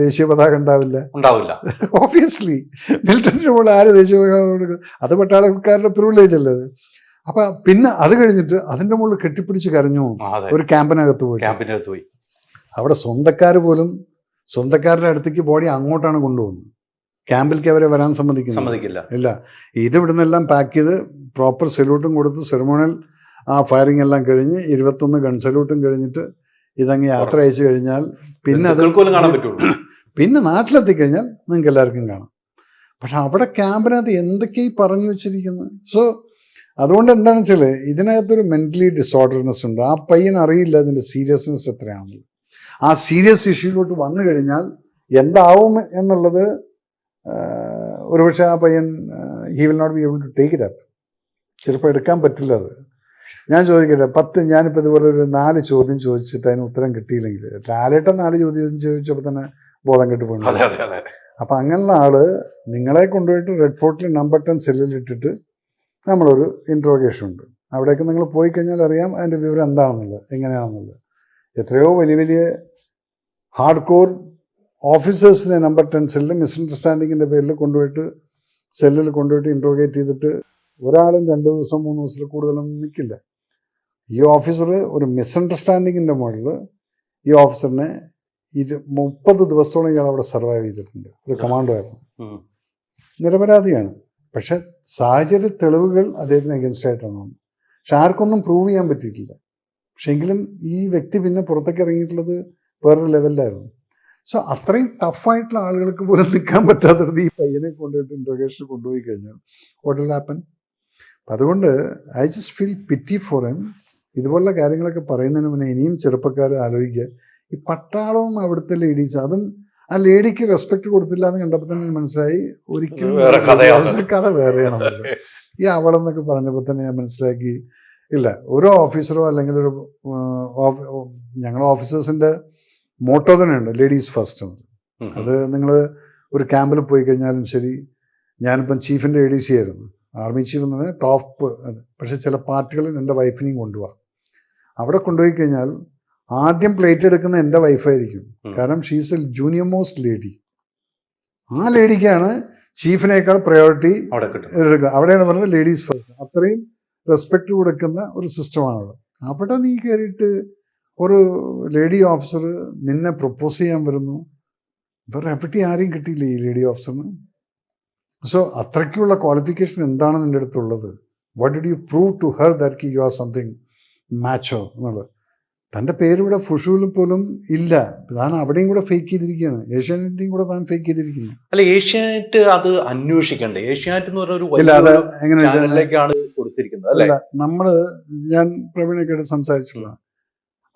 ദേശീയ പതാക ഉണ്ടാവില്ല. ഓബിയസ്ലി മിലിറ്ററിൻ്റെ മുകളിൽ ആര് ദേശീയ പതാക കൊടുക്കുക? അത് പട്ടാളക്കാരുടെ പ്രിവിലേജ് അല്ലേ അത്. അപ്പൊ പിന്നെ അത് കഴിഞ്ഞിട്ട് അതിൻ്റെ മുകളിൽ കെട്ടിപ്പിടിച്ച് കരഞ്ഞു. ഒരു ക്യാമ്പിനകത്ത് പോയി അവിടെ സ്വന്തക്കാരുടെ അടുത്തേക്ക് ബോഡി അങ്ങോട്ടാണ് കൊണ്ടുപോകുന്നത്. ക്യാമ്പിലേക്ക് അവരെ വരാൻ സമ്മതിക്കില്ല. ഇല്ല, ഇത് ഇവിടുന്നെല്ലാം പാക്ക് ചെയ്ത് പ്രോപ്പർ സല്യൂട്ടും കൊടുത്ത് സെറിമോണിയൽ ആ ഫയറിംഗ് എല്ലാം കഴിഞ്ഞ് 21 ഗൺ സല്യൂട്ടും കഴിഞ്ഞിട്ട് ഇതങ്ങ് യാത്ര അയച്ചു കഴിഞ്ഞാൽ പിന്നെ നാട്ടിലെത്തിക്കഴിഞ്ഞാൽ നിങ്ങൾക്ക് എല്ലാവർക്കും കാണാം. പക്ഷെ അവിടെ ക്യാമ്പിനകത്ത് എന്തൊക്കെയായി പറഞ്ഞു വെച്ചിരിക്കുന്നത്. സോ അതുകൊണ്ട് എന്താണെന്ന് വെച്ചാൽ ഇതിനകത്തൊരു മെന്റലി ഡിസോർഡർനെസ് ഉണ്ട്. ആ പയ്യൻ അറിയില്ല അതിൻ്റെ സീരിയസ്നെസ് എത്രയാണെന്ന്. ആ സീരിയസ് ഇഷ്യൂയിലോട്ട് വന്നു കഴിഞ്ഞാൽ എന്താവും എന്നുള്ളത് ഒരുപക്ഷെ ആ പയ്യൻ he will not be able to take it up. ചിലപ്പോൾ എടുക്കാൻ പറ്റില്ല അത്. ഞാൻ ചോദിക്കട്ടെ, ഞാനിപ്പോൾ ഇതുപോലെ ഒരു 4 ചോദ്യം ചോദിച്ചിട്ട് അതിന് ഉത്തരം കിട്ടിയില്ലെങ്കിൽ, ലാലേട്ടൻ 4 ചോദ്യം ചോദിച്ചപ്പോൾ തന്നെ ബോധം കെട്ട് പോയി. അപ്പം അങ്ങനെയുള്ള ആള് നിങ്ങളെ കൊണ്ടുപോയിട്ട് റെഡ് ഫോർട്ടിൽ നമ്പർ 10 സെല്ലിൽ ഇട്ടിട്ട് നമ്മളൊരു ഇൻട്രോഗേഷൻ ഉണ്ട്. അവിടേക്ക് നിങ്ങൾ പോയി കഴിഞ്ഞാൽ അറിയാം അതിൻ്റെ വിവരം എന്താണെന്നുള്ളത്, എങ്ങനെയാണെന്നുള്ളത്. എത്രയോ വലിയ ഹാർഡ് കോർ ഓഫീസേഴ്സിനെ നമ്പർ 10 സെല്ലിൽ മിസ്അണ്ടർസ്റ്റാൻഡിങ്ങിൻ്റെ പേരിൽ സെല്ലിൽ കൊണ്ടുപോയിട്ട് ഇൻട്രോഗേറ്റ് ചെയ്തിട്ട് ഒരാളും 2 ദിവസം 3 ദിവസത്തിൽ കൂടുതലൊന്നും നിൽക്കില്ല. ഈ ഓഫീസർ ഒരു മിസ്അണ്ടർസ്റ്റാൻഡിങ്ങിൻ്റെ മുകളിൽ ഈ ഓഫീസറിനെ 30 ദിവസത്തോളം ഇയാൾ അവിടെ സർവൈവ് ചെയ്തിട്ടുണ്ട്. ഒരു കമാൻഡോയായിരുന്നു, നിരപരാധിയാണ്. പക്ഷെ സാഹചര്യ തെളിവുകൾ അദ്ദേഹത്തിന് അഗൻസ്റ്റ് ആയിട്ടാണ്. പക്ഷെ ആർക്കൊന്നും പ്രൂവ് ചെയ്യാൻ പറ്റിയിട്ടില്ല. പക്ഷെ എങ്കിലും ഈ വ്യക്തി പിന്നെ പുറത്തേക്ക് ഇറങ്ങിയിട്ടുള്ളത് വേറൊരു ലെവലിലായിരുന്നു. സോ അത്രയും ടഫായിട്ടുള്ള ആളുകൾക്ക് പോലും നിൽക്കാൻ പറ്റാത്തത് ഈ പയ്യനെ കൊണ്ടുപോയിട്ട് ഇൻട്രോഗേഷൻ കൊണ്ടുപോയി കഴിഞ്ഞാൽ വാട്ട് വിൽ ഹാപ്പൻ? അതുകൊണ്ട് I just feel പിറ്റി for him. ഇതുപോലുള്ള കാര്യങ്ങളൊക്കെ പറയുന്നതിന് മുന്നേ ഇനിയും ചെറുപ്പക്കാർ ആലോചിക്കുക. ഈ പട്ടാളവും അവിടുത്തെ ലേഡീസ്, അതും ആ ലേഡിക്ക് റെസ്പെക്ട് കൊടുത്തില്ല എന്ന് കണ്ടപ്പോൾ തന്നെ മനസ്സിലായി ഒരിക്കലും കഥ വേറെയാണല്ലോ. ഈ അവളെന്നൊക്കെ പറഞ്ഞപ്പോൾ തന്നെ ഞാൻ മനസ്സിലാക്കി, ഇല്ല, ഓരോ ഓഫീസറോ അല്ലെങ്കിൽ ഒരു ഞങ്ങളുടെ ഓഫീസേഴ്സിൻ്റെ മോട്ടോ തന്നെയുണ്ട്, ലേഡീസ് ഫസ്റ്റ് എന്ന്. അത് നിങ്ങൾ ഒരു ക്യാമ്പിൽ പോയി കഴിഞ്ഞാലും ശരി. ഞാനിപ്പം ചീഫിൻ്റെ ADC ആയിരുന്നു, ആർമി ചീഫ് എന്ന് പറഞ്ഞാൽ ടോപ്പ്. പക്ഷെ ചില പാർട്ടികളിൽ എൻ്റെ വൈഫിനെയും കൊണ്ടുപോകാം. അവിടെ കൊണ്ടുപോയി കഴിഞ്ഞാൽ ആദ്യം പ്ലേറ്റ് എടുക്കുന്ന എൻ്റെ വൈഫായിരിക്കും. കാരണം she's A junior most lady. ആ ലേഡിക്കാണ് ചീഫിനേക്കാൾ പ്രയോറിറ്റി എടുക്കുക. അവിടെയാണ് പറയുന്നത് ലേഡീസ് ഫസ്റ്റ്. അത്രയും റെസ്പെക്റ്റ് കൊടുക്കുന്ന ഒരു സിസ്റ്റമാണ് അവിടെ. നീ കയറിയിട്ട് ഒരു ലേഡി ഓഫീസർ നിന്നെ പ്രപ്പോസ് ചെയ്യാൻ വരുന്നു. വേറെ എവിടെ ആരെയും കിട്ടിയില്ല ഈ ലേഡി ഓഫീസറിന്. സോ അത്രയ്ക്കുള്ള ക്വാളിഫിക്കേഷൻ എന്താണ് നിൻ്റെ അടുത്തുള്ളത്? What did you prove to her that you are something macho എന്നുള്ളത്? തൻ്റെ പേരിവിടെ ഫുഷൂൽ പോലും ഇല്ല. താൻ അവിടെയും കൂടെ ഫേക്ക് ചെയ്തിരിക്കുകയാണ്. ഏഷ്യാനെറ്റിൻ്റെയും കൂടെ താൻ ഫേക്ക് ചെയ്തിരിക്കുന്നു. അല്ല, ഏഷ്യാനെറ്റ് അത് അന്വേഷിക്കണ്ടേ? ഏഷ്യാനെറ്റ് എന്ന് പറഞ്ഞ കൊടുത്തിരിക്കുന്നത് അല്ലേ? ഞാൻ പ്രവീണൊക്കെ ആയിട്ട് സംസാരിച്ചുള്ള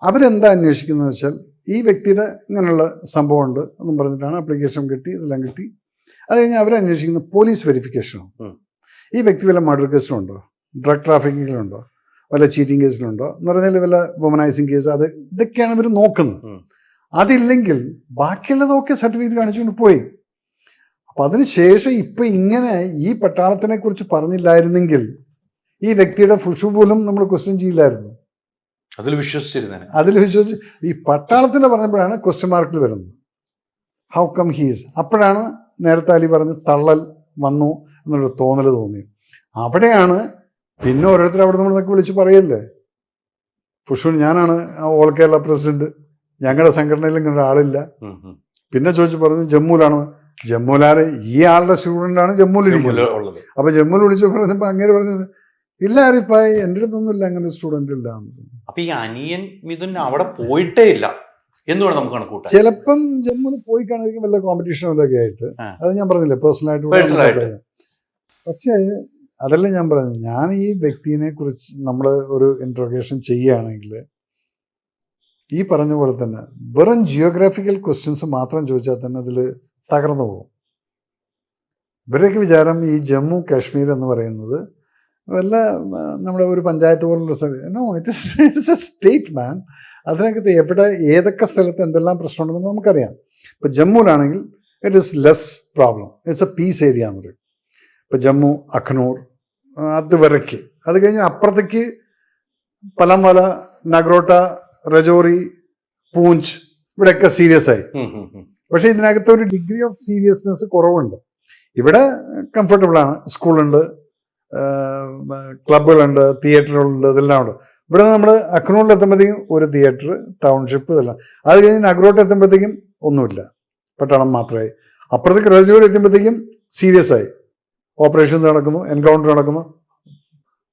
അവരെന്താ അന്വേഷിക്കുന്നത് വെച്ചാൽ, ഈ വ്യക്തിയുടെ ഇങ്ങനെയുള്ള സംഭവമുണ്ട് എന്നും പറഞ്ഞിട്ടാണ് അപ്ലിക്കേഷൻ കിട്ടി, ഇതെല്ലാം കിട്ടി. അത് കഴിഞ്ഞ് അവരന്വേഷിക്കുന്നത് പോലീസ് വെരിഫിക്കേഷനാണ്. ഈ വ്യക്തി വല്ല മർഡർ കേസിലുണ്ടോ, ഡ്രഗ് ട്രാഫിക്കിങ്ങിലുണ്ടോ, വല്ല ചീറ്റിംഗ് കേസിലുണ്ടോ എന്ന് പറഞ്ഞാൽ വല്ല വുമനൈസിങ് കേസ്, ഇതൊക്കെയാണ് ഇവർ നോക്കുന്നത്. അതില്ലെങ്കിൽ ബാക്കിയുള്ളതൊക്കെ സർട്ടിഫിക്കറ്റ് കാണിച്ചുകൊണ്ട് പോയി. അപ്പം അതിനുശേഷം ഇപ്പം ഇങ്ങനെ ഈ പട്ടാളത്തിനെ കുറിച്ച് പറഞ്ഞില്ലായിരുന്നെങ്കിൽ ഈ വ്യക്തിയുടെ ഫുഷു പോലും നമ്മൾ ക്വസ്റ്റ്യൻ ചെയ്യില്ലായിരുന്നു. അതിൽ വിശ്വസിച്ച് ഈ പട്ടാളത്തിൻ്റെ പറഞ്ഞപ്പോഴാണ് ക്വസ്റ്റ്യൻ മാർക്കിൽ വരുന്നത്. How come he's? അപ്പോഴാണ് നേരത്തെ അലി പറഞ്ഞ് തള്ളൽ വന്നു എന്നുള്ളൊരു തോന്നി. അവിടെയാണ് പിന്നെ ഓരോരുത്തർ അവിടെ നമ്മളൊക്കെ വിളിച്ച് പറയല്ലേ, ഫുഷൂൻ ഞാനാണ് ഓൾ കേരള പ്രസിഡന്റ്, ഞങ്ങളുടെ സംഘടനയിൽ ഇങ്ങനെ ആളില്ല. പിന്നെ ചോദിച്ചു പറഞ്ഞു ജമ്മുവിലാണ്. ജമ്മുവിലാണ് ഈ ആളുടെ സ്റ്റുഡൻ്റാണ് ജമ്മുവിലിരിക്കുന്നത്. അപ്പോൾ ജമ്മുവിൽ വിളിച്ച് പറഞ്ഞപ്പോൾ അങ്ങനെ പറഞ്ഞത് ഇല്ല ആരിപ്പായി, എൻ്റെ അടുത്തൊന്നുമില്ല അങ്ങനെ ഒരു സ്റ്റുഡൻ്റ് ഇല്ല. അപ്പൊ ഈ അനിയൻ മിഥുൻ അവിടെ പോയിട്ടേ ഇല്ല എന്ന് വേണം നമുക്ക് കണക്കൂട്ടാൻ. ചിലപ്പം ജമ്മുവിൽ പോയി കാണുമായിരിക്കും വല്ല കോമ്പറ്റീഷനൊക്കെ ആയിട്ട്. അത് ഞാൻ പറഞ്ഞില്ലേ പേഴ്സണലായിട്ട്. പക്ഷേ അതല്ല ഞാൻ പറഞ്ഞത്, ഞാൻ ഈ വ്യക്തിനെ കുറിച്ച് നമ്മൾ ഒരു ഇൻട്രോഗേഷൻ ചെയ്യുകയാണെങ്കിൽ ഈ പറഞ്ഞ പോലെ തന്നെ വെറും ജിയോഗ്രാഫിക്കൽ ക്വസ്റ്റ്യൻസ് മാത്രം ചോദിച്ചാൽ തന്നെ അതിൽ തകർന്നു പോകും. ഇവരൊക്കെ വിചാരം ഈ ജമ്മു കാശ്മീർ എന്ന് പറയുന്നത് വല്ല നമ്മുടെ ഒരു പഞ്ചായത്ത് പോലുള്ള സ്ഥലം. No, it's a state man. അതിനകത്ത് എവിടെ ഏതൊക്കെ സ്ഥലത്ത് എന്തെല്ലാം പ്രശ്നമുണ്ടെന്ന് നമുക്കറിയാം. ഇപ്പം ജമ്മുവിലാണെങ്കിൽ it is less problem, it's a peace area എന്ന് പറയും. ഇപ്പം ജമ്മു, അഖ്നൂർ, അതുവരയ്ക്ക്. അത് കഴിഞ്ഞ് അപ്പുറത്തേക്ക് പലം നഗ്രോട്ട, രജോറി, പൂഞ്ച് ഇവിടെയൊക്കെ സീരിയസ് ആയി. പക്ഷെ ഇതിനകത്ത് ഒരു ഡിഗ്രി ഓഫ് സീരിയസ്നെസ് കുറവുണ്ട്. ഇവിടെ കംഫർട്ടബിൾ ആണ്, സ്കൂളുണ്ട്, ക്ലബുകളുണ്ട്, തിയേറ്ററുകളുണ്ട്, ഇതെല്ലാം ഉണ്ട്. ഇവിടെ നമ്മൾ അക്നൂറിൽ എത്തുമ്പോഴത്തേക്കും ഒരു തിയേറ്റർ, ടൗൺഷിപ്പ്, ഇതെല്ലാം. അത് കഴിഞ്ഞ് നഗ്രോട്ട് എത്തുമ്പോഴത്തേക്കും ഒന്നുമില്ല, പട്ടണം മാത്രമായി. അപ്പുറത്തേക്ക് രജോറി എത്തുമ്പോഴത്തേക്കും സീരിയസ് ആയി, ഓപ്പറേഷൻസ് നടക്കുന്നു, എൻകൗണ്ടർ നടക്കുന്നു.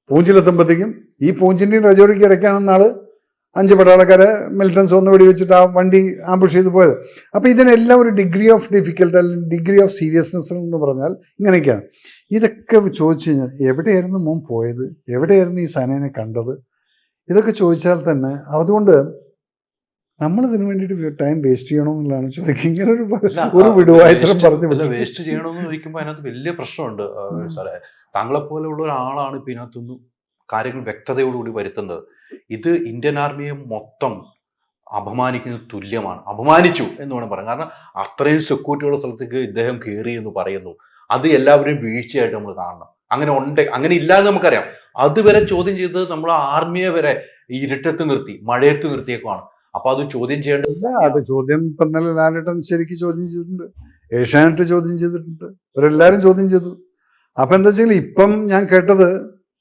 പൂഞ്ചിലെത്തുമ്പോഴത്തേക്കും ഈ പൂഞ്ചിൻ്റെയും രജോറിക്ക് ഇടയ്ക്കാണ് നാള് 5 പട്ടാളക്കാരെ മിലിറ്റൻസ് വന്ന് വെടിവെച്ചിട്ട് ആ വണ്ടി ആംബുഷ് ചെയ്ത് പോയത്. അപ്പോൾ ഇതിനെല്ലാം ഒരു ഡിഗ്രി ഓഫ് ഡിഫിക്കൽട്ടി അല്ലെങ്കിൽ ഡിഗ്രി ഓഫ് സീരിയസ്നെസ് എന്ന് പറഞ്ഞാൽ ഇങ്ങനെയൊക്കെയാണ്. ഇതൊക്കെ ചോദിച്ചു കഴിഞ്ഞാൽ എവിടെയായിരുന്നു മോൻ പോയത്, എവിടെയായിരുന്നു ഈ സേനയെ കണ്ടത്, ഇതൊക്കെ ചോദിച്ചാൽ തന്നെ അതുകൊണ്ട് നമ്മൾ ഇതിനു വേണ്ടിയിട്ട് ടൈം വേസ്റ്റ് ചെയ്യണമെന്നുള്ളതാണ് ചോദിക്കുക. ഇങ്ങനെ ഒരു വിടുവായിത്തരം പറഞ്ഞു വേസ്റ്റ് ചെയ്യണമെന്ന് ചോദിക്കുമ്പോൾ അതിനകത്ത് വലിയ പ്രശ്നമുണ്ട് സാറേ. താങ്കളെ പോലെയുള്ള ഒരാളാണ് ഇപ്പം ഇതിനകത്തൊന്ന് കാര്യങ്ങൾ വ്യക്തതയോടുകൂടി വരുത്തുന്നത്. ഇത് ഇന്ത്യൻ ആർമിയെ മൊത്തം അപമാനിക്കുന്നത് തുല്യമാണ്. അപമാനിച്ചു എന്ന് വേണം പറയാം. കാരണം അത്രയും സെക്യൂരിറ്റിയുള്ള സ്ഥലത്തേക്ക് ഇദ്ദേഹം കയറി എന്ന് പറയുന്നു. അത് എല്ലാവരും വീഴ്ചയായിട്ട് നമ്മൾ കാണണം. അങ്ങനെ ഇല്ല എന്ന് നമുക്കറിയാം. അതുവരെ ചോദ്യം ചെയ്തത് നമ്മൾ ആർമിയെ വരെ ഇരുട്ടത്ത് നിർത്തി, മഴയത്ത് നിർത്തിയേക്കുവാണ്. അപ്പൊ അത് ചോദ്യം ചെയ്യേണ്ടത്. അത് ചോദ്യം ഇപ്പം നല്ല ലാലേട്ടൻ ശരിക്കും ചോദ്യം ചെയ്തിട്ടുണ്ട്, ഏഷ്യാനെറ്റ് ചോദ്യം ചെയ്തിട്ടുണ്ട്, ഇവരെല്ലാരും ചോദ്യം ചെയ്തു. അപ്പൊ എന്താ വെച്ചാൽ ഇപ്പം ഞാൻ കേട്ടത്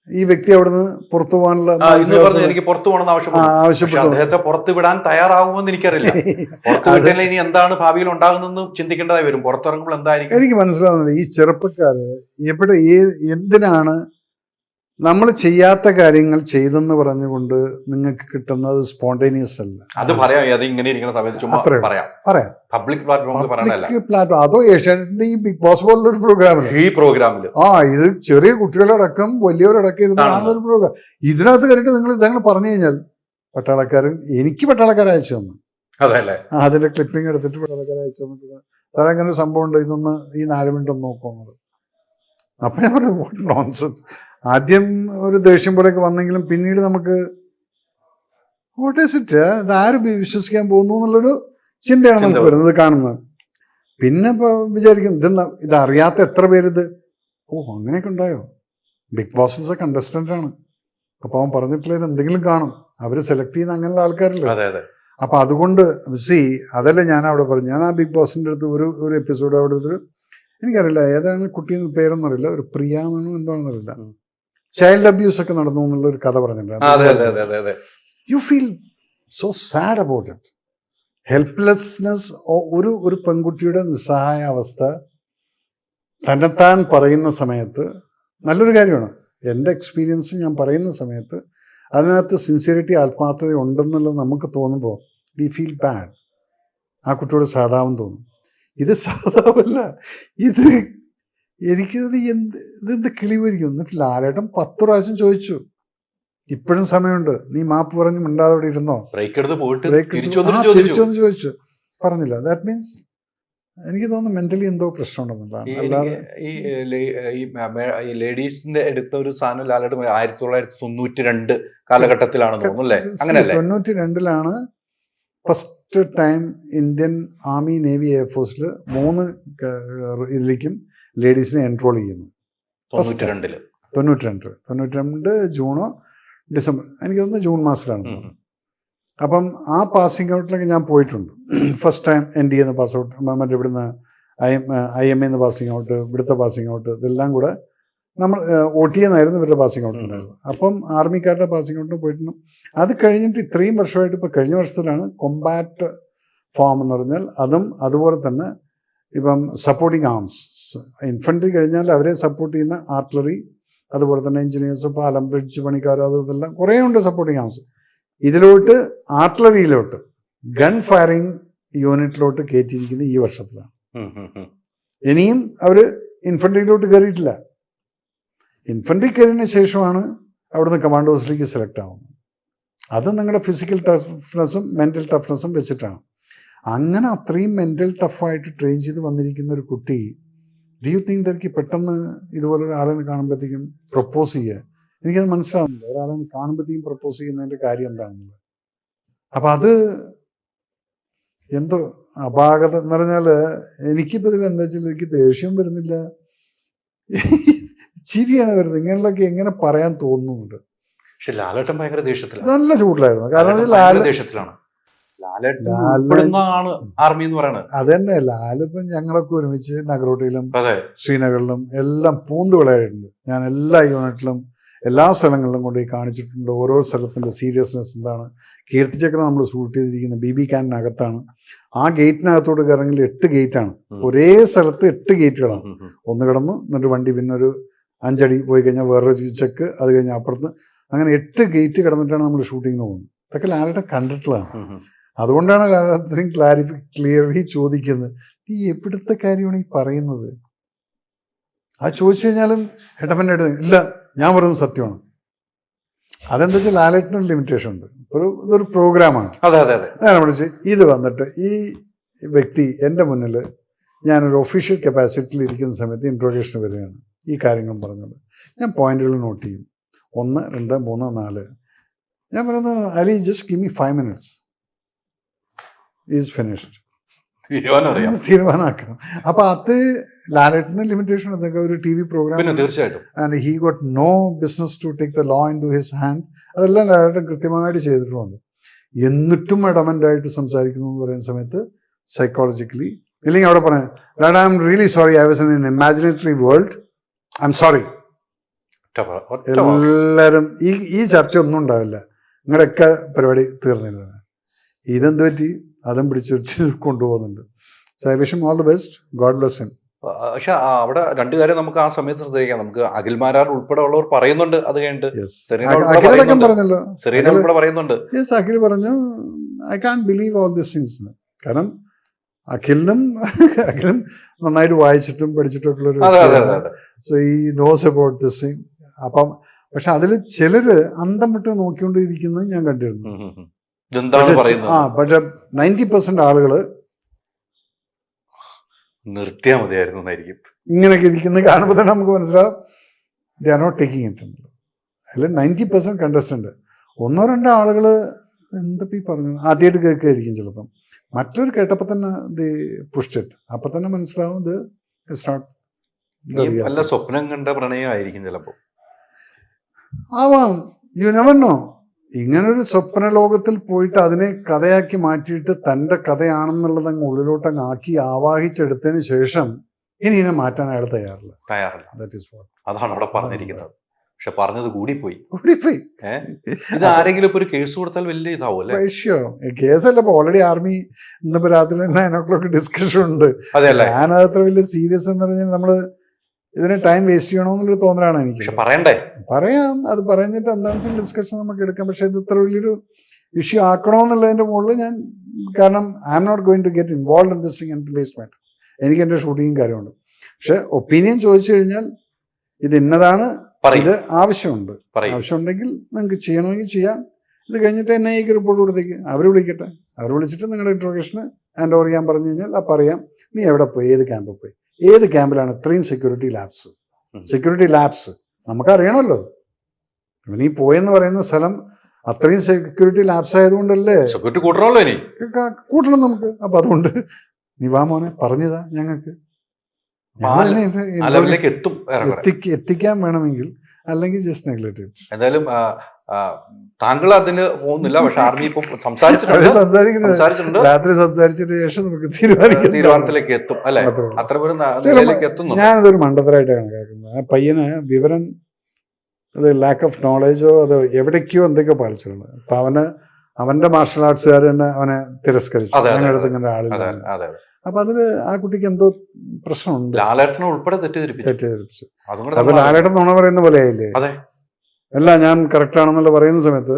ഈ വ്യക്തി അവിടുന്ന് പുറത്തു പോകാനുള്ള എനിക്ക് പുറത്തു പോകണമെന്ന് ആവശ്യപ്പെട്ടു. അദ്ദേഹത്തെ പുറത്തു വിടാൻ തയ്യാറാകുമെന്ന് എനിക്കറിയില്ല. പുറത്തു വിട്ടാൽ ഇനി എന്താണ് ഭാവിയിൽ ഉണ്ടാകുന്നതെന്ന് ചിന്തിക്കേണ്ടതായി വരും. പുറത്തിറങ്ങുമ്പോൾ എന്തായിരിക്കും എനിക്ക് മനസ്സിലാവുന്നത്. ഈ ചെറുപ്പക്കാര് എവിടെ എന്തിനാണ് നമ്മൾ ചെയ്യാത്ത കാര്യങ്ങൾ ചെയ്തെന്ന് പറഞ്ഞുകൊണ്ട് നിങ്ങൾക്ക് കിട്ടുന്നത് സ്പോണ്ടേനിയസ് അല്ല. അത് പറയാം. അത് ഇങ്ങനെ ഇരിക്കുന്ന സമയത്ത് ചുമ്മാ പറയാം. പബ്ലിക് പ്ലാറ്റ്ഫോം അതോ ഏഷ്യാനെറ്റിന്റെ ഈ ബിഗ് ബോസ് പോലുള്ള ഒരു പ്രോഗ്രാമിൽ ഇത് ചെറിയ കുട്ടികളടക്കം വലിയവരടക്കം ഇരുന്ന ഒരു പ്രോഗ്രാം. ഇതിനകത്ത് കയറിയിട്ട് നിങ്ങൾ പറഞ്ഞു കഴിഞ്ഞാൽ പട്ടാളക്കാരൻ എനിക്ക് പട്ടാളക്കാരെ അയച്ചു തന്നു. അതല്ലേ അതിന്റെ ക്ലിപ്പിംഗ് എടുത്തിട്ട് പട്ടാളക്കാരെ അയച്ചു തന്നിട്ട് സാറേ അങ്ങനെ ഒരു സംഭവം ഉണ്ട്, ഇതൊന്ന് ഈ 4 മിനിറ്റ് ഒന്ന് നോക്കുന്നത്. അപ്പൊ ഞാൻ പറഞ്ഞു വാട്ട് നോൺസെൻസ്. ആദ്യം ഒരു ദേഷ്യം പോലെയൊക്കെ വന്നെങ്കിലും പിന്നീട് നമുക്ക് വാട്ട് ഈസ് ഇറ്റ്, ഇത് ആരും വിശ്വസിക്കാൻ പോകുന്നു എന്നുള്ളൊരു ചിന്തയാണ് നമുക്ക് വരുന്നത് കാണുന്നത്. പിന്നെ ഇപ്പൊ വിചാരിക്കും ഇത് അറിയാത്ത എത്ര പേരിത് അങ്ങനെയൊക്കെ ഉണ്ടായോ. ബിഗ് ബോസ് കണ്ടസ്റ്റന്റ് ആണ്, അപ്പൊ അവൻ പറഞ്ഞിട്ടില്ല എന്തെങ്കിലും കാണും, അവര് സെലക്ട് ചെയ്യുന്ന അങ്ങനെയുള്ള ആൾക്കാരല്ലേ. അപ്പൊ അതുകൊണ്ട് അതല്ലേ ഞാൻ അവിടെ പറഞ്ഞു. ഞാൻ ആ ബിഗ് ബോസിന്റെ അടുത്ത് ഒരു എപ്പിസോഡ് അവിടെ എനിക്കറിയില്ല ഏതാണ് കുട്ടിയുടെ പേരൊന്നും അറിയില്ല, ഒരു പ്രിയാണെന്നോ എന്താണെന്ന് അറിയില്ല, ചൈൽഡ് അബ്യൂസ് ഒക്കെ നടന്നു എന്നുള്ള ഒരു കഥ പറഞ്ഞിട്ടുണ്ട്. You feel so sad about it. Helplessness. ഒരു പെൺകുട്ടിയുടെ നിസ്സഹായ അവസ്ഥ തന്നെത്താൻ പറയുന്ന സമയത്ത് നല്ലൊരു കാര്യമാണ്. എൻ്റെ എക്സ്പീരിയൻസ് ഞാൻ പറയുന്ന സമയത്ത് അതിനകത്ത് സിൻസിയറിറ്റി, ആത്മാർത്ഥത ഉണ്ടെന്നുള്ളത് നമുക്ക് തോന്നുമ്പോൾ വി ഫീൽ ബാഡ്. ആ കുട്ടിയോട് സഹതാപം തോന്നും. ഇത് സഹതാപമല്ല, ഇത് എനിക്കത് ഇതെന്ത് കിളിവരിക്കും. എന്നിട്ട് ലാലേട്ടൻ 10 പ്രാവശ്യം ചോദിച്ചു, ഇപ്പോഴും സമയമുണ്ട്, നീ മാപ്പ് പറഞ്ഞ് മിണ്ടാതെ അവിടെ ഇരുന്നോ, തിരിച്ചൊന്ന് ചോദിച്ചു, പറഞ്ഞില്ല. ദാറ്റ് മീൻസ് എനിക്ക് തോന്നുന്നു മെന്റലി എന്തോ പ്രശ്നമുണ്ടെന്നുള്ളതാണ്. അല്ലാതെ ഈ ലേഡീസിന്റെ എടുത്ത ഒരു സാധനം ലാലേട്ടൻ 1992 കാലഘട്ടത്തിലാണെന്ന് തോന്നുന്നു അല്ലേ? അങ്ങനെയല്ലേ? 92 first time Indian army, navy, എയർഫോഴ്സിൽ 3 ഇതിലേക്കും ലേഡീസിനെ എൻറോൾ ചെയ്യുന്നു. 92 ജൂണോ ഡിസംബർ, എനിക്ക് തോന്നുന്നു ജൂൺ മാസത്തിലാണ്. അപ്പം ആ പാസിംഗ് ഔട്ടിലൊക്കെ ഞാൻ പോയിട്ടുണ്ട്. ഫസ്റ്റ് ടൈം NDA എന്ന് പാസ് ഔട്ട്, മറ്റേ ഇവിടുന്ന് IMA എന്ന് പാസിംഗ് ഔട്ട്, ഇവിടുത്തെ പാസിംഗ് ഔട്ട്, ഇതെല്ലാം കൂടെ നമ്മൾ OTA എന്നായിരുന്നു ഇവരുടെ പാസിംഗ് ഔട്ട് ഉണ്ടായിരുന്നു. അപ്പം ആർമിക്കാരുടെ പാസിംഗ് ഔട്ടിന് പോയിട്ടുണ്ട്. അത് കഴിഞ്ഞിട്ട് ഇത്രയും വർഷമായിട്ട് ഇപ്പോൾ കഴിഞ്ഞ വർഷത്തിലാണ് കൊമ്പാറ്റ് ഫോം എന്ന് പറഞ്ഞാൽ അതും അതുപോലെ തന്നെ ഇപ്പം സപ്പോർട്ടിങ് ആംസ്, ഇൻഫൻട്രി കഴിഞ്ഞാൽ അവരെ സപ്പോർട്ട് ചെയ്യുന്ന ആർട്ടിലറി, അതുപോലെ തന്നെ എഞ്ചിനീയേഴ്സ്, പാലം, ബ്രിഡ്ജ് പണിക്കാർ, അതെല്ലാം കുറേ ഉണ്ട് സപ്പോർട്ടിങ് ആംസ്. ഇതിലോട്ട് ആർട്ടിലറിയിലോട്ട് ഗൺ ഫയറിംഗ് യൂണിറ്റിലോട്ട് കയറ്റിയിരിക്കുന്നത് ഈ വർഷത്തിലാണ്. ഇനിയും അവർ ഇൻഫൻട്രിയിലോട്ട് കയറിയിട്ടില്ല. ഇൻഫൻട്രി കയറിയതിന് ശേഷമാണ് അവിടുന്ന് കമാൻഡോസിലേക്ക് സെലക്ട് ആവുന്നത്. അത് നിങ്ങളുടെ ഫിസിക്കൽ ടഫ്നെസ്സും മെൻ്റൽ ടഫ്നെസ്സും വെച്ചിട്ടാണ്. അങ്ങനെ അത്രയും മെൻ്റൽ ടഫായിട്ട് ട്രെയിൻ ചെയ്ത് വന്നിരിക്കുന്ന ഒരു കുട്ടി, ഡു യു തിങ്ക് ദർക്ക് പെട്ടെന്ന് ഇതുപോലെ ഒരാളെ കാണുമ്പോഴത്തേക്കും പ്രപ്പോസ് ചെയ്യുക? എനിക്കത് മനസ്സിലാവുന്നില്ല. ഒരാളെ കാണുമ്പോഴത്തേക്കും പ്രപ്പോസ് ചെയ്യുന്നതിൻ്റെ കാര്യം എന്താണെന്നുള്ളത്. അപ്പം അത് എന്തോ അപാകത എന്ന് പറഞ്ഞാൽ എനിക്കിപ്പോൾ ഇതിൽ എന്താ വെച്ചാൽ എനിക്ക് ദേഷ്യം വരുന്നില്ല, ചിരിയാണ് വരുന്നത്. ഇങ്ങനെയുള്ളതൊക്കെ എങ്ങനെ പറയാൻ തോന്നുന്നുണ്ട്. പക്ഷെ ലാലേട്ടൻ ഭയങ്കര ദേഷ്യത്തിലാണ്. നല്ല ചൂടിലായിരുന്നു. കാരണം ലാലേട്ടൻ ലാല് ഭയങ്കര ദേഷ്യത്തിലാണ്. ലാലേട്ടൻ ഉൾപ്പെടുന്നതാണ് ആർമി എന്ന് പറയുന്നത്. അത് തന്നെ, ലാലിപ്പം ഞങ്ങളൊക്കെ ഒരുമിച്ച് നഗറോട്ടിയിലും അതെ, ശ്രീനഗറിലും എല്ലാം പൂന്ത് വിളയായിട്ടുണ്ട്. ഞാൻ എല്ലാ യൂണിറ്റിലും എല്ലാ സ്ഥലങ്ങളിലും കൊണ്ടുപോയി കാണിച്ചിട്ടുണ്ട്. ഓരോ സ്ഥലത്തിന്റെ സീരിയസ്നെസ് എന്താണ്. കീർത്തിചക്രം നമ്മൾ ഷൂട്ട് ചെയ്തിരിക്കുന്ന BB ക്യാമ്പിനകത്താണ്. ആ ഗേറ്റിനകത്തോട് കയറെങ്കിൽ 8 ഗേറ്റാണ്. ഒരേ സ്ഥലത്ത് 8 ഗേറ്റുകളാണ്. ഒന്ന് കിടന്നു, എന്നിട്ട് വണ്ടി പിന്നെ ഒരു 5 അടി പോയി കഴിഞ്ഞാൽ വേറൊരു ചെക്ക്, അത് കഴിഞ്ഞാൽ അപ്പുറത്ത്, അങ്ങനെ 8 ഗേറ്റ് കിടന്നിട്ടാണ് നമ്മൾ ഷൂട്ടിങ്ങിന് പോകുന്നത്. ഇതൊക്കെ ലാലേട്ടൻ കണ്ടിട്ടുള്ളതാണ്. അതുകൊണ്ടാണ് ലാലേട്ടൻ ക്ലിയർലി ചോദിക്കുന്നത്, ഈ എവിടുത്തെ കാര്യമാണ് ഈ പറയുന്നത്. അത് ചോദിച്ചു കഴിഞ്ഞാലും ഹെഡപ്പൻ്റെ ഇല്ല, ഞാൻ പറയുന്നത് സത്യമാണ്. അതെന്താ വെച്ചാൽ ലാലേട്ടനൊരു ലിമിറ്റേഷൻ ഉണ്ട്. ഇതൊരു പ്രോഗ്രാമാണ്. അതെ അതെ അതെ. ഞാൻ വിളിച്ച് ഇത് വന്നിട്ട് ഈ വ്യക്തി എൻ്റെ മുന്നിൽ ഞാനൊരു ഒഫീഷ്യൽ കപ്പാസിറ്റിയിൽ ഇരിക്കുന്ന സമയത്ത് ഇൻട്രോഗേഷന് വരികയാണ്. ഈ കാര്യങ്ങളും പറഞ്ഞത് ഞാൻ പോയിന്റുകൾ നോട്ട് ചെയ്യും. 1, 2, 3, 4. ഞാൻ പറയുന്നു, Ali just give me 5 minutes, is finished. തീരുമാനമാക്കണം. അപ്പൊ അത് ലാലേട്ടന്റെ ലിമിറ്റേഷൻ എന്തൊക്കെ ഒരു TV പ്രോഗ്രാം. പിന്നെ തീർച്ചയായിട്ടും. And he got no business to take the law into his hand. അതെല്ലാം ലാലേട്ടൻ കൃത്യമായിട്ട് ചെയ്തിട്ടുണ്ട്. എന്നിട്ടും അഡമൻ്റായിട്ട് സംസാരിക്കുന്നു എന്ന് പറയുന്ന സമയത്ത് സൈക്കോളജിക്കലി, ഇല്ലെങ്കിൽ അവിടെ പറയാം, Lalettan I am really sorry, I was in an imaginary world, I am sorry. എല്ലാവരും ഈ ചർച്ച ഒന്നും ഉണ്ടാവില്ല, നിങ്ങളുടെയൊക്കെ പരിപാടി തീർന്നില്ല. ഇതെന്ത് പറ്റി, അതും പിടിച്ചു കൊണ്ടുപോകുന്നുണ്ട്. So I wish him all the best, God bless him. പക്ഷെ അവിടെ 2 കാര്യം നമുക്ക് ആ സമയത്ത് ശ്രദ്ധിക്കാം. നമുക്ക് അഖിൽമാരാർ ഉൾപ്പെടെ ഉള്ളവർ പറയുന്നുണ്ട്. അത് കഴിഞ്ഞിട്ട് പറഞ്ഞല്ലോ, സെറീന ഉൾപ്പെടെ പറയുന്നുണ്ട്. യെസ്, അഖിൽ പറഞ്ഞു, I can believe all this things. കാരണം അഖിലും നന്നായിട്ട് വായിച്ചിട്ടും പഠിച്ചിട്ടും ഒക്കെ ഉള്ളൊരു, സോ ഈ നോസ് അബൌട്ട് ദിസ് തിങ്. അപ്പം പക്ഷെ അതിൽ ചിലര് അന്തം വിട്ട് നോക്കിക്കൊണ്ടിരിക്കുന്നത് ഞാൻ കണ്ടിരുന്നു. പക്ഷെ 90% ആളുകള് നിർത്തിയാ മതിയായിരുന്നു എന്നായിരിക്കും ഇങ്ങനെയൊക്കെ ഇരിക്കുന്നത് കാണുമ്പോൾ തന്നെ നമുക്ക് മനസ്സിലാവും they are not taking it. അതിൽ 90% കണ്ടസ്റ്റന്റ് 1-2 ആളുകൾ എന്തൊക്കെ ഈ പറഞ്ഞു ആദ്യമായിട്ട് കേൾക്കുകയായിരിക്കും ചിലപ്പം. മറ്റൊരു കേട്ടപ്പോൾ തന്നെ ഇത് പുഷ്ടിട്ട് അപ്പം തന്നെ മനസ്സിലാവും ഇത് ഇറ്റ്സ് നോട്ട്. നല്ല സ്വപ്നം കണ്ട പ്രണയമായിരിക്കും ചിലപ്പോൾ. ആവാം, യു നെവർ നോ. ഇങ്ങനൊരു സ്വപ്ന ലോകത്തിൽ പോയിട്ട് അതിനെ കഥയാക്കി മാറ്റിയിട്ട് തൻ്റെ കഥയാണെന്നുള്ളത് അങ്ങ് ഉള്ളിലോട്ടങ്ങ് ആക്കി ആവാഹിച്ചെടുത്തതിന് ശേഷം ഇനി ഇതിനെ മാറ്റാൻ അയാൾ തയ്യാറില്ല. That is what. അതാണ് അവിടെ പറഞ്ഞിരിക്കുന്നത്. പക്ഷെ പറഞ്ഞത് കൂടിപ്പോയി. ഇത് ഇത് ആരെങ്കിലും ഇപ്പൊ ഒരു കേസ് കൊടുത്താൽ വലിയ ഇതാവും അല്ലേ? കേസല്ല, ഇപ്പൊ ഓൾറെഡി ആർമി ഇന്നിപ്പോ രാത്രി 9 o'clock ഡിസ്കഷൻ ഉണ്ട്. ഞാനത്ര വലിയ സീരിയസ് എന്ന് പറഞ്ഞാൽ നമ്മള് ഇതിന് ടൈം വേസ്റ്റ് ചെയ്യണമെന്നുള്ളൊരു തോന്നലാണ് എനിക്ക്. പറയാം, അത് പറഞ്ഞിട്ട് എന്താണെന്ന് വെച്ചാൽ ഡിസ്കഷൻ നമുക്ക് എടുക്കാം. പക്ഷെ ഇത് ഇത്ര വലിയൊരു ഇഷ്യൂ ആക്കണമെന്നുള്ളതിന്റെ മുകളിൽ ഞാൻ, കാരണം I am not going to get involve in this thing and based matter. എനിക്ക് എൻ്റെ ഷൂട്ടിങ്ങും കാര്യമുണ്ട്. പക്ഷെ ഒപ്പീനിയൻ ചോദിച്ചു കഴിഞ്ഞാൽ ഇത് ഇന്നതാണ്, ഇത് ആവശ്യമുണ്ടെങ്കിൽ നിങ്ങൾക്ക് ചെയ്യണമെങ്കിൽ ചെയ്യാം. ഇത് കഴിഞ്ഞിട്ട് NIAക്ക് റിപ്പോർട്ട് കൊടുത്തേക്ക്, അവർ വിളിക്കട്ടെ. അവർ വിളിച്ചിട്ട് നിങ്ങളുടെ ഇൻട്രോഗേഷന് ഹാൻഡ് ഓവർ ചെയ്യാൻ പറഞ്ഞു കഴിഞ്ഞാൽ അപ്പം അറിയാം നീ എവിടെ പോയി, ഏത് ക്യാമ്പിൽ പോയി, ഏത് ക്യാമ്പിലാണ് ഇത്രയും സെക്യൂരിറ്റി ലാബ്സ് നമുക്കറിയണമല്ലോ. നീ പോയെന്ന് പറയുന്ന സ്ഥലം അത്രയും സെക്യൂരിറ്റി ലാബ്സ് ആയതുകൊണ്ടല്ലേ കൂട്ടണം നമുക്ക്. അപ്പൊ അതുകൊണ്ട് നീ വാ മോനെ പറഞ്ഞതാ, ഞങ്ങൾക്ക് എത്തിക്കാൻ വേണമെങ്കിൽ, അല്ലെങ്കിൽ ജസ്റ്റ് നെഗ്ലക്ട്. എന്തായാലും താങ്കൾ അതിന് പോകുന്നില്ല. പക്ഷെ ആർമി ഇപ്പൊ സംസാരിച്ചിട്ടുണ്ട്. രാത്രി സംസാരിച്ചതിന് ശേഷം നമുക്ക് തീരുമാനത്തിലേക്ക് എത്തും അല്ലെ? അത്രയും എത്തുന്നു. ഞാനതൊരു മണ്ടത്തരായിട്ടാണ് കണക്കാക്കുന്നത്. ആ പയ്യന് വിവരം, അത് ലാക്ക് ഓഫ് നോളേജോ അത് എവിടേക്കോ എന്തൊക്കെയോ പാലിച്ചിട്ടുണ്ട്. അപ്പൊ അവന്റെ മാർഷൽ ആർട്സുകാർ തന്നെ അവനെ തിരസ്കരിച്ചു. ഞങ്ങളുടെ ഇങ്ങനെ ആളുകൾ. അപ്പൊ അതില് ആ കുട്ടിക്ക് എന്തോ പ്രശ്നമുണ്ട്. ലാലേട്ടനെ ഉൾപ്പെടെ തെറ്റിദ്ധരിപ്പിച്ചു. അപ്പൊ ലാലേട്ടൻ നുണ പറയുന്ന പോലെയായില്ലേ? അല്ല, ഞാൻ കറക്റ്റ് ആണെന്നുള്ള പറയുന്ന സമയത്ത്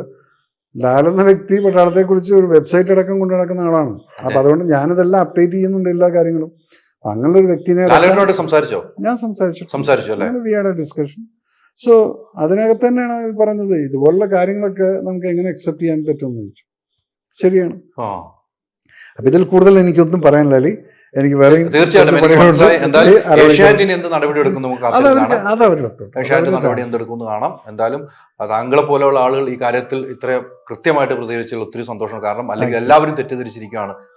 ലാൽ എന്ന വ്യക്തി പട്ടാളത്തെ കുറിച്ച് ഒരു വെബ്സൈറ്റ് അടക്കം കൊണ്ടു നടക്കുന്ന ആളാണ്. അപ്പൊ അതുകൊണ്ട് ഞാനിതെല്ലാം അപ്ഡേറ്റ് ചെയ്യുന്നുണ്ട് എല്ലാ കാര്യങ്ങളും. അങ്ങനെയുള്ള ഒരു വ്യക്തിനെ ഞാൻ സംസാരിച്ചു ഡിസ്കഷൻ. സോ അതിനകത്ത് തന്നെയാണ് പറഞ്ഞത്, ഇതുപോലുള്ള കാര്യങ്ങളൊക്കെ നമുക്ക് എങ്ങനെ അക്സെപ്റ്റ് ചെയ്യാൻ പറ്റുമെന്ന് ചോദിച്ചു. ശരിയാണ്. അപ്പൊ ഇതിൽ കൂടുതൽ എനിക്കൊന്നും പറയാനില്ല അലി. എനിക്ക് വേറെ കാണാം. എന്തായാലും താങ്കളെ പോലെയുള്ള ആളുകൾ ഈ കാര്യത്തിൽ ഇത്ര കൃത്യമായിട്ട് പ്രതികരിച്ചതിൽ ഒത്തിരി സന്തോഷം. കാരണം അല്ലെങ്കിൽ എല്ലാവരും തെറ്റിദ്ധരിച്ചിരിക്കുകയാണ്.